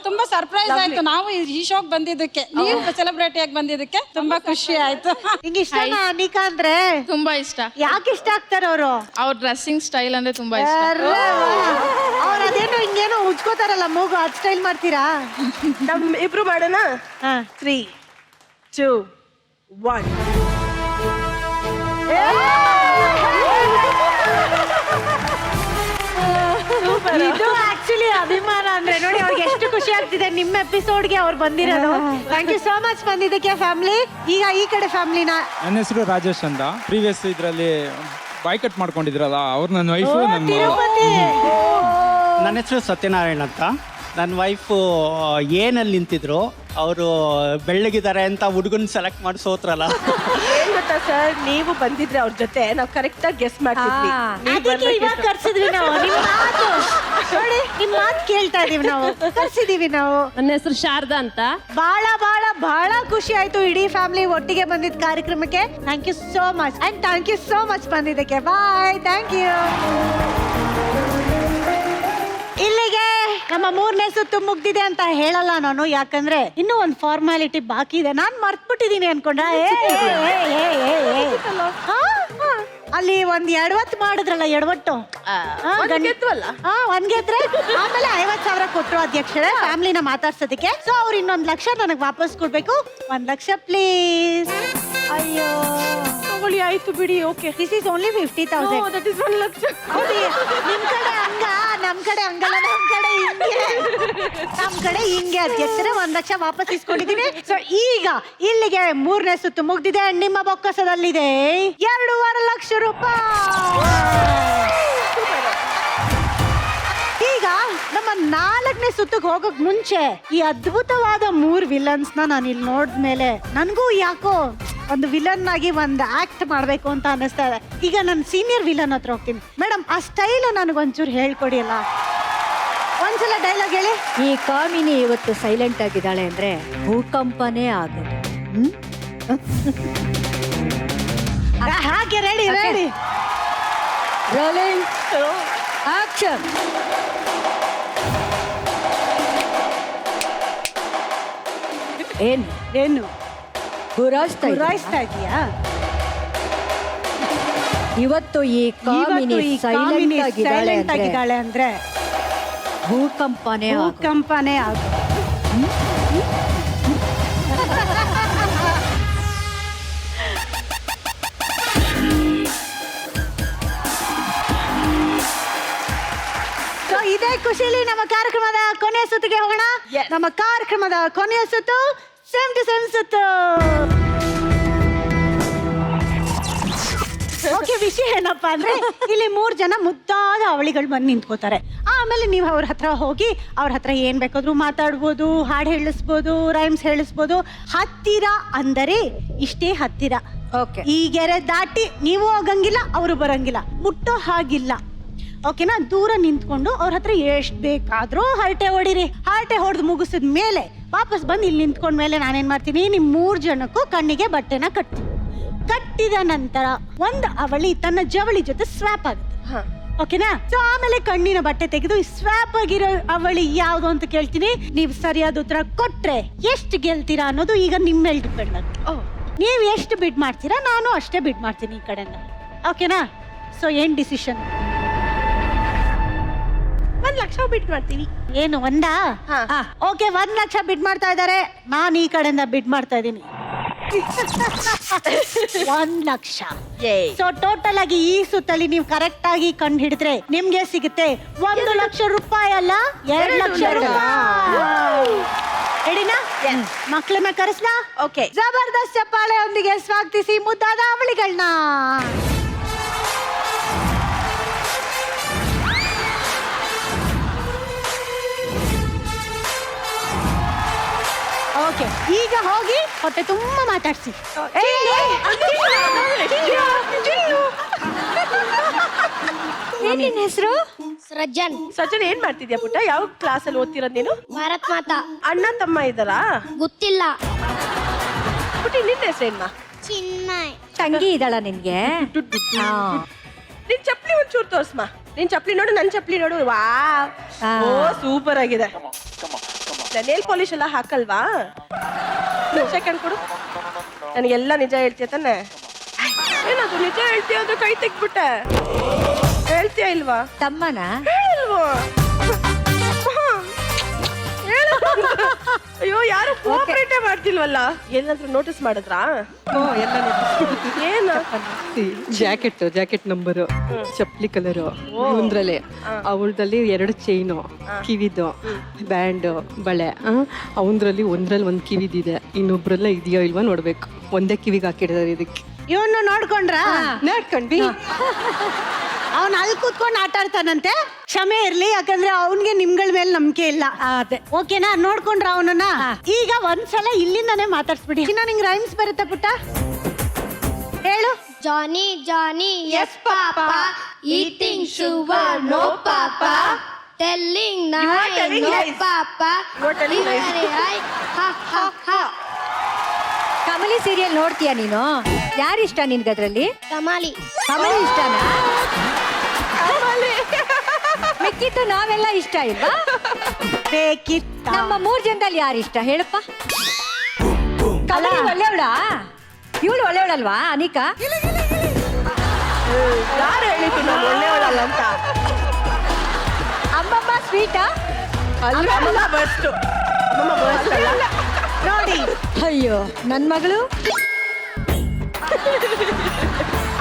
ತುಂಬಾ ಸರ್ಪ್ರೈಸ್ ಆಯ್ತು. ನಾವು ಈ ಶೋಕ್ ಬಂದಿದ್ದಕ್ಕೆ, ನೀವು ಸೆಲೆಬ್ರಿಟಿ ಆಗಿ ಬಂದಿದ್ದಕ್ಕೆ ತುಂಬಾ ಖುಷಿ ಆಯ್ತು. ನಿಂಗೆ ಇಷ್ಟನಾ ಅನಿಕಾ ಅಂದ್ರೆ? ತುಂಬಾ ಇಷ್ಟ. ಯಾಕೆ ಇಷ್ಟ ಆಗ್ತಾರ ಅವರು? ಅವ್ರ ಡ್ರೆಸ್ಸಿಂಗ್ ಸ್ಟೈಲ್ ಅಂದ್ರೆ ತುಂಬಾ ಇಷ್ಟ. ಅವ್ರ ಅದೇನೋ ಹಿಂಗೇನೋ ಉಜ್ಕೋತಾರಲ್ಲ ಮೂಗು, ಅದ್ ಸ್ಟೈಲ್ ಮಾಡ್ತೀರಾ? ನಮ್ ಇಬ್ರು ಮಾಡೋಣ. 3, 2, 1. ಇದು ಆಕ್ಚುಲಿ ಅಭಿಮಾನ ಅಂದ್ರೆ. ನೋಡಿ ಅವ್ರಿಗೆ ಎಷ್ಟು ಖುಷಿ ಆಗ್ತಿದೆ ನಿಮ್ಮ ಎಪಿಸೋಡ್ಗೆ ಅವ್ರು ಬಂದಿರೋದು. ಥ್ಯಾಂಕ್ ಯು ಸೋ ಮಚ್ ಬಂದಿದ್ದಕ್ಕೆ ಫ್ಯಾಮಿಲಿ. ಈಗ ಈ ಕಡೆ ಫ್ಯಾಮಿಲಿನ. ನನ್ನ ಹೆಸರು ರಾಜೇಶ್ ಅಂತ. ಪ್ರೀವಿಯಸ್ ಇದರಲ್ಲಿ ಬಾಯ್ ಕಟ್ ಮಾಡ್ಕೊಂಡಿದ್ರಲ್ಲ ಅವ್ರು ನನ್ನ ವೈಫು. ತಿರುಪತಿ. ನನ್ನ ಹೆಸರು ಸತ್ಯನಾರಾಯಣ ಅಂತ. ನನ್ನ ವೈಫು ಏನಲ್ಲಿ ನಿಂತಿದ್ರು, ಅವರು ಬೆಳ್ಳಗಿದ್ದಾರೆ ಅಂತ ಹುಡುಗನ ಸೆಲೆಕ್ಟ್ ಮಾಡಿ ಸೋತ್ರಲ್ಲ. ಗೊತ್ತಾ ಸರ್, ನೀವು ಬಂದಿದ್ರೆ ಅವ್ರ ಜೊತೆ ನಾವು ಕರೆಕ್ಟ್ ಆಗಿ ಗೆಸ್ ಮಾಡ್ತಿದ್ವಿ. ಅದಕ್ಕೆ ಇವಾಗ ಕರ್ಸಿದ್ವಿ ನಾವು. ನಿಮ್ ಮಾತು ನೋಡಿ, ನಿಮ್ ಮಾತು ಕೇಳ್ತಾ ಇದೀವಿ ನಾವು, ಕರ್ಸಿದೀವಿ ನಾವು. ನನ್ನ ಹೆಸರು ಶಾರದಾ ಅಂತ. ಬಹಳ ಬಹಳ ಬಹಳ ಖುಷಿ ಆಯ್ತು ಇಡೀ ಫ್ಯಾಮಿಲಿ ಒಟ್ಟಿಗೆ ಬಂದಿದ್ದ ಕಾರ್ಯಕ್ರಮಕ್ಕೆ. Thank you so much and thank you so much ಬಂದಿದ್ದಕ್ಕೆ. Bye, thank you. ಇಲ್ಲಿಗೆ ನಮ್ಮ 3ನೇ ಸುತ್ತು ಮುಗ್ದಿದೆ ಅಂತ ಹೇಳಲ್ಲ ನಾನು, ಯಾಕಂದ್ರೆ ಇನ್ನೂ ಒಂದು ಫಾರ್ಮಾಲಿಟಿ ಬಾಕಿ ಇದೆ. ನಾನ್ ಮರ್ತ್ಬಿಟ್ಟಿದೀನಿ ಅನ್ಕೊಂಡ. ಅಲ್ಲಿ ಒಂದ್ ಎಡವತ್ತು ಮಾಡಿದ್ರಲ್ಲ, ಎಡವಟ್ಟು ಒಂದ್ ಗೆದ್ರೆ ಆಮೇಲೆ 50,000 ಕೊಟ್ರು ಅಧ್ಯಕ್ಷರೇ ಫ್ಯಾಮಿಲಿನ ಮಾತಾಡ್ಸೋದಕ್ಕೆ. ಸೊ ಅವ್ರು 1 ಲಕ್ಷ ನನಗೆ ವಾಪಸ್ ಕೊಡ್ಬೇಕು. 1 ಲಕ್ಷ ಪ್ಲೀಸ್. ಅಯ್ಯೋ ತಗೊಳ್ಳಿ, ಆಯ್ತು ಬಿಡಿ. Okay, this is only 50,000. That is 1 lakh. ನಿಮ್ ಕಡೆ ಹಂಗ, ನಮ್ ಕಡೆ ಹಂಗಲ್ಲ, ನಮ್ ಕಡೆ ಹಿಂಗೆ, ನಮ್ ಕಡೆ ಹಿಂಗೆ ಅಧ್ಯಕ್ಷರೇ. 1 ಲಕ್ಷ ವಾಪಸ್ ಇಸ್ಕೊಂಡಿದ್ದೀನಿ. ಸೊ ಈಗ ಇಲ್ಲಿಗೆ 3ನೇ ಸುತ್ತು ಮುಗ್ದಿದೆ. ನಿಮ್ಮ ಬೊಕ್ಕಸದಲ್ಲಿದೆ 2.5 ಲಕ್ಷ ರೂಪಾಯಿ. ಈಗ ನಮ್ಮ 4ನೇ ಸುತ್ತಿಗೆ ಹೋಗೋಕ್ ಮುಂಚೆ ಈ ಅದ್ಭುತವಾದ 3 ವಿಲನ್ಸ್ ನಾನು ಇಲ್ಲಿ ನೋಡಿದ್ಮೇಲೆ ನನಗೂ ಯಾಕೋ ಒಂದು ವಿಲನ್ ಆಗಿ ಒಂದು ಆಕ್ಟ್ ಮಾಡ್ಬೇಕು ಅಂತ ಅನಿಸ್ತಾ ಇದೆ. ಈಗ ನಾನು ಸೀನಿಯರ್ ವಿಲನ್ ಹತ್ರ ಹೋಗ್ತೀನಿ. ಮೇಡಮ್, ಆ ಸ್ಟೈಲ್ ನನಗೊಂಚೂರು ಹೇಳ್ಕೊಡಿ ಅಲ್ಲ. ಒಂದ್ಸಲ ಡೈಲಾಗ್ ಹೇಳಿ. ಈ ಕಾಮಿನಿ ಇವತ್ತು ಸೈಲೆಂಟ್ ಆಗಿದ್ದಾಳೆ ಅಂದ್ರೆ ಭೂಕಂಪನೇ ಆಗೋದು. ಹಾಗೆ ರೆಡಿ ರೆಡಿ ರೋಲಿಂಗ್ ಆಕ್ಷನ್. ಏನು ಗುರಾಯಿಸ್ತಾ ಇದೀಯಾ? ಇವತ್ತು ಈ ಕಾಮಿನಿ ಸೈಲೆಂಟ್ ಆಗಿದ್ದಾಳೆ ಅಂದ್ರೆ ಭೂಕಂಪನೇ ಭೂಕಂಪನೇ ಆಗೋದು. ಇದೇ ಖುಷಿಲಿ ನಮ್ಮ ಕಾರ್ಯಕ್ರಮದ ಕೊನೆಯ ಸುತ್ತಿಗೆ ಹೋಗೋಣ. ನಮ್ಮ ಕಾರ್ಯಕ್ರಮದ ಕೊನೆಯ ಸುತ್ತು ಸೇಮ್ ಟು ಸೇಮ್ ಸುತ್ತು. ಓಕೆ, ವಿಷಯ ಏನಪ್ಪಾ ಅಂದ್ರೆ ಇಲ್ಲಿ 3 ಜನ ಮುದ್ದಾದ ಅವಳಿಗಳು ಬಂದು ನಿಂತ್ಕೋತಾರೆ. ಆಮೇಲೆ ನೀವು ಅವ್ರ ಹತ್ರ ಹೋಗಿ ಅವ್ರ ಹತ್ರ ಏನ್ ಬೇಕಾದ್ರೂ ಮಾತಾಡ್ಬೋದು, ಹಾಡು ಹೇಳಿಸ್ಬೋದು, ರೈಮ್ಸ್ ಹೇಳಿಸ್ಬೋದು. ಹತ್ತಿರ ಅಂದರೆ ಇಷ್ಟೇ ಹತ್ತಿರ. ಈ ಗೆರೆ ದಾಟಿ ನೀವು ಹೋಗಂಗಿಲ್ಲ, ಅವರು ಬರಂಗಿಲ್ಲ, ಮುಟ್ಟೋ ಹಾಗಿಲ್ಲ. ಓಕೆನಾ? ದೂರ ನಿಂತ್ಕೊಂಡು ಅವ್ರ ಹತ್ರ ಎಷ್ಟು ಬೇಕಾದ್ರೂ ಹರಟೆ ಹೊಡಿರಿ. ಹರಟೆ ಹೊಡೆದು ಮುಗಿಸಿದ ಮೇಲೆ ವಾಪಸ್ ಬಂದು ಇಲ್ಲಿ ನಿಂತ್ಕೊಂಡ ಮೇಲೆ ನಾನೇನ್ ಮಾಡ್ತೀನಿ, ನಿಮ್ 3 ಜನಕ್ಕೂ ಕಣ್ಣಿಗೆ ಬಟ್ಟೆನ ಕಟ್ತೀನಿ. ಕಟ್ಟಿದ ನಂತರ ಒಂದು ಅವಳಿ ತನ್ನ ಜವಳಿ ಜೊತೆ ಸ್ವ್ಯಾಪ್ ಆಗುತ್ತೆ. ಓಕೆನಾ? ಸೊ ಆಮೇಲೆ ಕಣ್ಣಿನ ಬಟ್ಟೆ ತೆಗೆದು ಸ್ವ್ಯಾಪ್ ಆಗಿರೋ ಅವಳಿ ಯಾವ್ದು ಅಂತ ಕೇಳ್ತೀನಿ. ನೀವು ಸರಿಯಾದ ಉತ್ತರ ಕೊಟ್ರೆ ಎಷ್ಟು ಗೆಲ್ತೀರಾ ಅನ್ನೋದು ಈಗ ನಿಮ್ಮ ಮೇಲೆ ಡಿಪೆಂಡ್ ಆಗುತ್ತೆ. ನೀವು ಎಷ್ಟು ಬಿಡ್ ಮಾಡ್ತೀರಾ, ನಾನು ಅಷ್ಟೇ ಬಿಡ್ ಮಾಡ್ತೀನಿ ಈ ಕಡೆಯಿಂದ. ಓಕೆನಾ? ಸೊ ಏನ್ ಡಿಸಿಷನ್? 1 ಲಕ್ಷ ಬಿಡ್ ಮಾಡ್ತೀವಿ. ಏನು ಒಂದಾ? ಓಕೆ, 1 ಲಕ್ಷ ಬಿಡ್ ಮಾಡ್ತಾ ಇದ್ದಾರೆ. ನಾನು ಈ ಕಡೆಯಿಂದ ಬಿಡ್ ಮಾಡ್ತಾ ಇದ್ದೀನಿ 1 ಲಕ್ಷ. ಸೊ ಟೋಟಲ್ ಆಗಿ ಈ ಸುತ್ತಲ್ಲಿ ನೀವು ಕರೆಕ್ಟ್ ಆಗಿ ಕಂಡು ಹಿಡಿದ್ರೆ ನಿಮ್ಗೆ ಸಿಗುತ್ತೆ 1 ಲಕ್ಷ ರೂಪಾಯಿ ಅಲ್ಲ, 2 ಲಕ್ಷ ರೂಪಾಯಿ. ರೆಡಿನಾ? ಮಕ್ಕಳನ್ನ ಕರೆಸ್ಲಾ? ಓಕೆ, ಜಬರ್ದಸ್ತ್ ಚಪ್ಪಾಳೆಯೊಂದಿಗೆ ಸ್ವಾಗತಿಸಿ ಮುದ್ದಾದ ಅವಳಿಗಳನ್ನ. ಓಕೆ, ಈಗ ಹೋಗಿ ಹೊಟ್ಟೆ ತುಂಬಾ ಮಾತಾಡ್ಸಿ. ಏನಿನ್ ಹೆಸರು? ಸೃಜನ್. ಸಜ್ಜನ್, ಏನ್ ಮಾಡ್ತಿದ್ಯಾ ಪುಟ್ಟ? ಯಾವ ಕ್ಲಾಸ್ ಅಲ್ಲಿ ಓದ್ತಿರೋದ್ ನೀನು? ಭಾರತ್ ಮಾತಾ. ಅಣ್ಣ ತಮ್ಮ ಇದ್ದಾರಾ? ಗೊತ್ತಿಲ್ಲ. ಪುಟ್ಟಿ, ನಿನ್ನ ಹೆಸರೇನ್ಮಾ? ಚಿನ್ಮಯ್. ತಂಗಿ ಇದ್ದಾಳ ನಿನ್ಗೆ? ನಿನ್ ಚಪ್ಲಿ ಒಂಚೂರು ತೋರ್ಸ್ಮಾ. ನಿನ್ ಚಪ್ಲಿ ನೋಡು, ನನ್ ಚಪ್ಲಿ ನೋಡು. ವಾ, ಓ ಸೂಪರ್ ಆಗಿದೆ. ನೇಲ್ ಪಾಲಿಶ್ ಎಲ್ಲ ಹಾಕಲ್ವಾ? ಸೆಕೆಂಡ್ ಕೊಡು. ನನಗೆಲ್ಲ ನಿಜ ಹೇಳ್ತೀಯ ತಾನೆ? ಏನದು ನಿಜ ಹೇಳ್ತೀಯ ಅಂದ್ರೆ ಕೈ ತೆಗ್ಬಿಟ್ಟೆ. ಹೇಳ್ತೀಯ ಇಲ್ವಾ? ತಮ್ಮನ ಹೇಳಿಲ್ವಾ? ಅಯ್ಯೋ, ಯಾರು ಕೋಆಪರೇಟೇ ಮಾಡ್ತಿಲ್ವಲ್ಲ. ಏನಾದ್ರೂ ನೋಟಿಸ್ ಮಾಡಿದ್ರಾ? ಏನು? ಜಾಕೆಟ್ ನಂಬರು, ಚಪ್ಪಲಿ ಕಲರು, ಮುಂದ್ರಲ್ಲೇ ಅವಳದಲ್ಲಿ 2 ಚೈನು, ಕಿವಿದು ಬ್ಯಾಂಡ್, ಬಳೆ. ಅವನ್ರಲ್ಲಿ ಒಂದ್ರಲ್ಲಿ 1 ಕಿವಿದಿದೆ, ಇನ್ನೊಬ್ರಲ್ಲ ಇದೆಯೋ ಇಲ್ವಾ ನೋಡ್ಬೇಕು. ಒಂದೇ ಕಿವಿಗೆ ಹಾಕಿಡಿದಾರೆ ಇದಕ್ಕೆ. ಇವನು ನೋಡ್ಕೊಂಡ್ರ? ನೋಡ್ಕೊಂಡ್ವಿ. ಅವ್ನು ಅಲ್ಲಿ ಕೂತ್ಕೊಂಡು ಆಟ ಆಡ್ತಾನಂತೆ. ಕ್ಷಮೆ ಇರ್ಲಿ, ಯಾಕಂದ್ರೆ ಅವನ್ಗೆ ನಿಮ್ಗಳ ಮೇಲೆ ನಂಬಿಕೆ ಇಲ್ಲ. ಅದೇ ಓಕೆನಾ? ನೋಡ್ಕೊಂಡ್ರ ಅವನನ್ನ? ಈಗ ಒಂದ್ಸಲ ಇಲ್ಲಿಂದಾನೇ ಮಾತಾಡ್ಸ್ಬಿಡಿ. ನಿಂಗೆ ರೈಮ್ಸ್ ಬರುತ್ತೆ ಪುಟ್ಟ? ಹೇಳು. Johnny, Johnny, yes, Papa. Eating sugar, no, Papa. Telling lies, telling no, lies. Papa. You're telling lies. Very high, ha, ha, ha. Kamali serial ನೋಡ್ತೀಯ ನೀನು? ಯಾರಿಷ್ಟ ನಿನ್ಗದ್ರಲ್ಲಿ? Kamali. ಕಮಲಿ ಇಷ್ಟನಾ? ಮಿಕ್ಕಿದ್ದು ನಾವೆಲ್ಲ ಇಷ್ಟ ಇಲ್ವಾ? ಬೇಕಿತ್ತ ನಮ್ಮ 3 ಜನದಲ್ಲಿ ಯಾರು ಇಷ್ಟ ಹೇಳಪ್ಪ? ಕಮಲಿ ಒಳ್ಳೆಯವಳಾ? ಇವಳು ಒಳ್ಳೆಯವಳಲ್ವಾ ಅನಿಕಾ? ಯಾರು ಹೇಳಿದ್ದು ನಾನು ಒಳ್ಳೆಯವಳಲ್ಲ ಅಂತ? ಅಮ್ಮಮ್ಮ ಸ್ವೀಟಾ? ಅಲ್ಲ ಬರ್ಸ್ಟ್ ನೋಡಿ. ಅಯ್ಯೋ ನನ್ ಮಗಳು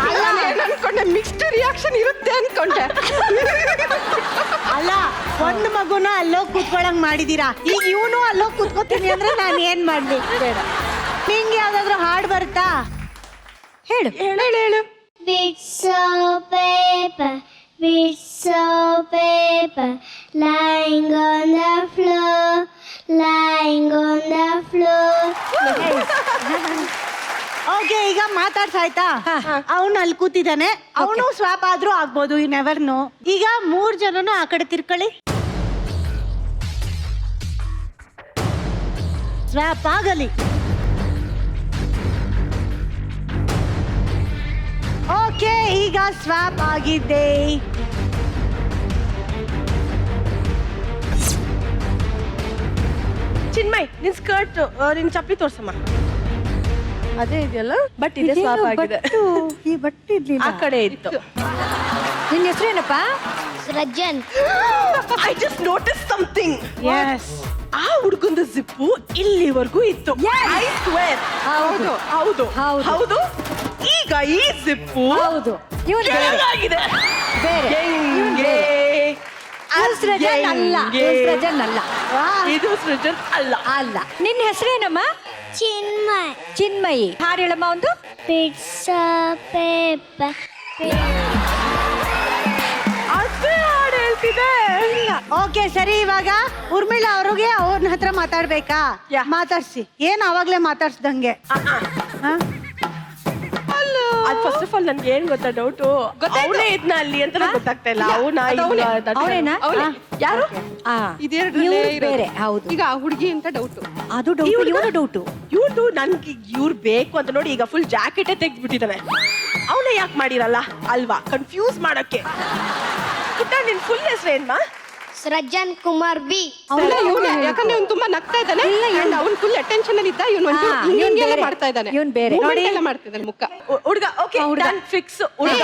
ಅಲ್ಲ ನಾನು ಅನ್ಕೊಂಡೆ ಮಿಕ್ಸ್ಡ್ ರಿಯಾಕ್ಷನ್ ಇರುತ್ತೆ ಅನ್ಕೊಂಡೆ. ಅಲ್ಲ, ಒಂದ್ ಮಗುನ ಅಲ್ಲೋಗ್ ಕೂತ್ಕೊಳಂಗ್ ಮಾಡಿದೀರಾ. ಈಗ ಇವನು ಅಲ್ಲೋಗ್ ಕೂತ್ಕೋತೀನಿ ಅಂದ್ರೆ ನಾನು ಏನ್ ಮಾಡ್ಲಿ? ಬೇಡ. ನಿಂಗೆ ಯಾವ್ದಾದ್ರು ಹಾಡ್ ಬರುತ್ತಾ? ಹೇಳು. ಹೇಳು. Bits of paper, lying on the floor, lying on the floor. Okay, ಈಗ ಮಾತಾಡ್ಸಾಯ್ತಾ? ಅವನು ಅಲ್ಲಿ ಕೂತಿದ್ದಾನೆ, ಅವನು ಸ್ವಾಪ್ ಆದ್ರೂ ಆಗ್ಬೋದು, ಯು ನೆವರ್ ನೋ. ಈಗ 3 ಜನನು ಆ ಕಡೆ ತಿರ್ಕೊಳ್ಳಿ. ಸ್ವಾಪ್ ಆಗಲಿ. ಓಕೆ, ಈಗ ಸ್ವಾಪ್ ಆಗಿದ್ದೆ. ಚಿನ್ಮಯ್, ನಿನ್ ಸ್ಕರ್ಟ್ ನಿನ್ ಚಪ್ಪಲಿ ತೋರ್ಸಮ್ಮ. ಅದೇ ಇದೆಯಲ್ಲ, ಬಟ್ ಇದೆ ಸ್ವಾಪ್ ಆಗಿದೆ. ಈ ಬಟ್ಟೆ ಆ ಕಡೆ ಇತ್ತು. ನಿನ್ನ ಹೆಸರೇನಪ್ಪ? Srajan. I just notice something. Yes, ಆ ಹುಡುಗಂದು ಜಿಪ್ಪು ಇಲ್ಲಿವರೆಗೂ ಇತ್ತು. I swear. ಹೌದು. ಹೌದು ಹೌದು. ಹೌದು. ಈಗ ಈ ಜಿಪ್ಪು ಹೌದು. ಇವನು ಕೆಳಗಾಗಿದೆ. ಬೇರೆ. ಹೆಂಗೆ? ಇವ್ನು ಸೃಜನ್ ಅಲ್ಲ. ಇವ್ನು ಸೃಜನ್ ಅಲ್ಲ. ಇದು ಸೃಜನ್ ಅಲ್ಲ. ಅಲ್ಲ. ನಿನ್ನ ಹೆಸರೇನಮ್ಮ? Chinmay. ಚಿನ್ಮಯಿ. ಹಾಡು ಹೇಳಮ್ಮ ಒಂದು. Bits of paper. ಅದೇ ಹಾಡು ಹೇಳ್ತಿದೆ. ಓಕೆ, ಸರಿ. ಇವಾಗ ಉರ್ಮಿಳಾ ಅವ್ರಿಗೆ ಅವ್ರ ಹತ್ರ ಮಾತಾಡ್ಬೇಕಾ? ಮಾತಾಡ್ಸಿ. ಏನ್ ಅವಾಗ್ಲೇ ಮಾತಾಡ್ಸ್ದಂಗೆ? ಅದ್ ಫಸ್ಟ್ ಆಫ್ ಆಲ್ ನನ್ಗೆ ಏನ್ ಗೊತ್ತಾ ಡೌಟು, ಅವನೇ ಇದ್ನ ಅಲ್ಲಿ ಅಂತ ಗೊತ್ತಾಗ್ತಾ ಇಲ್ಲ. ಅವನೇನಾ? ಯಾರು? ಇವ್ರು ಬೇರೆ. ಹೌದು. ಈಗ ಆ ಹುಡುಗಿ ಅಂತ ಡೌಟ್. ಅದು ಡೌಟು, ಇವನು ಡೌಟು. ಇವ್ನು ನನ್ಗೆ ಇವ್ರು ಬೇಕು ಅಂತ ನೋಡಿ ಈಗ ಫುಲ್ ಜಾಕೆಟೇ ತೆಗ್ದ್ಬಿಟ್ಟಿದ್ದಾನೆ. ಅವನೇ ಯಾಕೆ ಮಾಡಿರಲ್ಲ ಅಲ್ವಾ, ಕನ್ಫ್ಯೂಸ್ ಮಾಡಕ್ಕೆ. ಪುಟ್ಟ, ನಿನ್ ಫುಲ್ ಹೆಸರೇನ್ಮಾ? Srajan Kumar B. ಯಾಕಂದ್ರೆ ಅವ್ನು ತುಂಬಾ ನಗ್ತಾ ಇದ್ದಾನೆ. ಅವ್ನು ಫುಲ್ ಅಟೆನ್ಷನ್ ಅಲ್ಲಿ ಇದ್ದ. ಇವನು ಹಿಂಗೆಲ್ಲ ಮಾಡ್ತಾ ಇದ್ದಾನೆ. ಇವನು ಬೇರೆ. ನೋಡಿ ಎಲ್ಲ ಮಾಡ್ತಾ ಇದ್ದಾನೆ ಮುಖ. ಹುಡುಗ. Okay, done, fix. ಹುಡುಗ.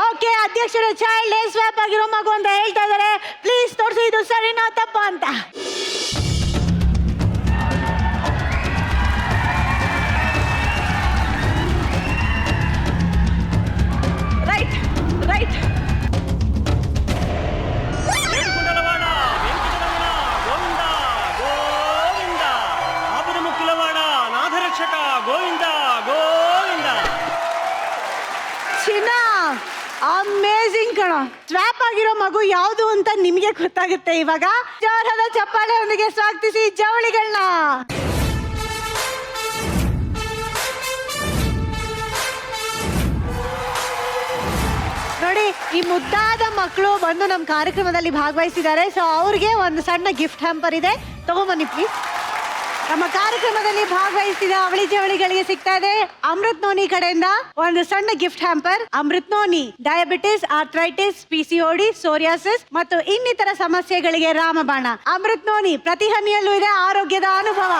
ಓಕೆ, ಅಧ್ಯಕ್ಷರ ಚೈಲ್ಡ್ ಸ್ವಾಪ್ ಆಗಿರೋ ಮಗು ಅಂತ ಹೇಳ್ತಾ ಇದಾರೆ. ಪ್ಲೀಸ್ ತೋರಿಸಿ ಇದು ಸರಿನಾ ತಪ್ಪ ಅಂತ. Right right. ಚಿನ್ನ, ಅಮೇಜಿಂಗ್ ಕಣ. ಸ್ವಾಪ್ ಆಗಿರೋ ಮಗು ಯಾವುದು ಅಂತ ನಿಮಗೆ ಗೊತ್ತಾಗುತ್ತೆ ಇವಾಗ. ಜೋರಾದ ಚಪ್ಪಾಳೆಯೊಂದಿಗೆ ಸ್ವಾಗತಿಸಿ ಜವಳಿಗಳನ್ನ. ನೋಡಿ, ಈ ಮುದ್ದಾದ ಮಕ್ಕಳು ಬಂದು ನಮ್ಮ ಕಾರ್ಯಕ್ರಮದಲ್ಲಿ ಭಾಗವಹಿಸಿದ್ದಾರೆ. ಸೊ ಅವ್ರಿಗೆ ಒಂದು ಸಣ್ಣ ಗಿಫ್ಟ್ ಹ್ಯಾಂಪರ್ ಇದೆ, ತಗೊಂಬನ್ನಿ ಪ್ಲೀಸ್. ನಮ್ಮ ಕಾರ್ಯಕ್ರಮದಲ್ಲಿ ಭಾಗವಹಿಸಿದ ಅವಳಿ ಜವಳಿಗಳಿಗೆ ಸಿಗ್ತಾ ಇದೆ ಅಮೃತ್ ನೋನಿ ಕಡೆಯಿಂದ ಒಂದು ಸಣ್ಣ gift hamper. Amrit noni diabetes, arthritis, PCOD, psoriasis ಮತ್ತು ಇನ್ನಿತರ ಸಮಸ್ಯೆಗಳಿಗೆ ರಾಮಬಾಣ. ಅಮೃತ್ ನೋನಿ ಪ್ರತಿ ಹನಿಯಲ್ಲೂ ಇದೆ ಆರೋಗ್ಯದ ಅನುಭವ.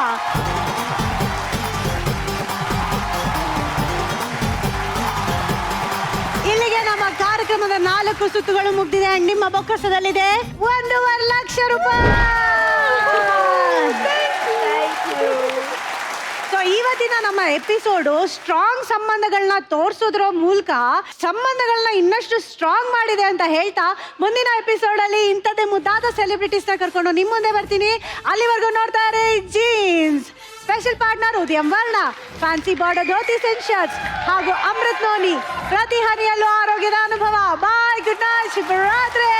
ಇಲ್ಲಿಗೆ ನಮ್ಮ ಕಾರ್ಯಕ್ರಮದ 4 ಸುತ್ತುಗಳು ಮುಗ್ದಿದೆ. ನಿಮ್ಮ ಬೊಕ್ಕಸದಲ್ಲಿದೆ 1.5 ಲಕ್ಷ ರೂಪಾಯಿ. ಸೊ ಇವತ್ತಿನ ನಮ್ಮ ಎಪಿಸೋಡು ಸ್ಟ್ರಾಂಗ್ ಸಂಬಂಧಗಳನ್ನ ತೋರಿಸೋದ್ರ ಮೂಲಕ ಸಂಬಂಧಗಳನ್ನ ಇನ್ನಷ್ಟು ಸ್ಟ್ರಾಂಗ್ ಮಾಡಿದೆ ಅಂತ ಹೇಳ್ತಾ, ಮುಂದಿನ ಎಪಿಸೋಡ್ ಅಲ್ಲಿ ಇಂಥದ್ದೇ ಮುದ್ದಾದ ಸೆಲೆಬ್ರಿಟೀಸ್ ನ ಕರ್ಕೊಂಡು ನಿಮ್ಮ ಮುಂದೆ ಬರ್ತೀನಿ. ಅಲ್ಲಿವರೆಗೂ ನೋಡ್ತಾ ಇರಿ ಜೀನ್ಸ್. ಸ್ಪೆಷಲ್ ಪಾರ್ಟ್ನರ್ ಉದಯಂ ವರ್ಣ, fancy border dhotis and shirts ಹಾಗೂ ಅಮೃತ್ ನೋನಿ. ಪ್ರತಿ ಹನಿಯಲ್ಲೂ ಆರೋಗ್ಯದ ಅನುಭವ. ಬಾಯ್, ಗುಡ್ ನೈಟ್, ಶುಭರಾತ್ರಿ.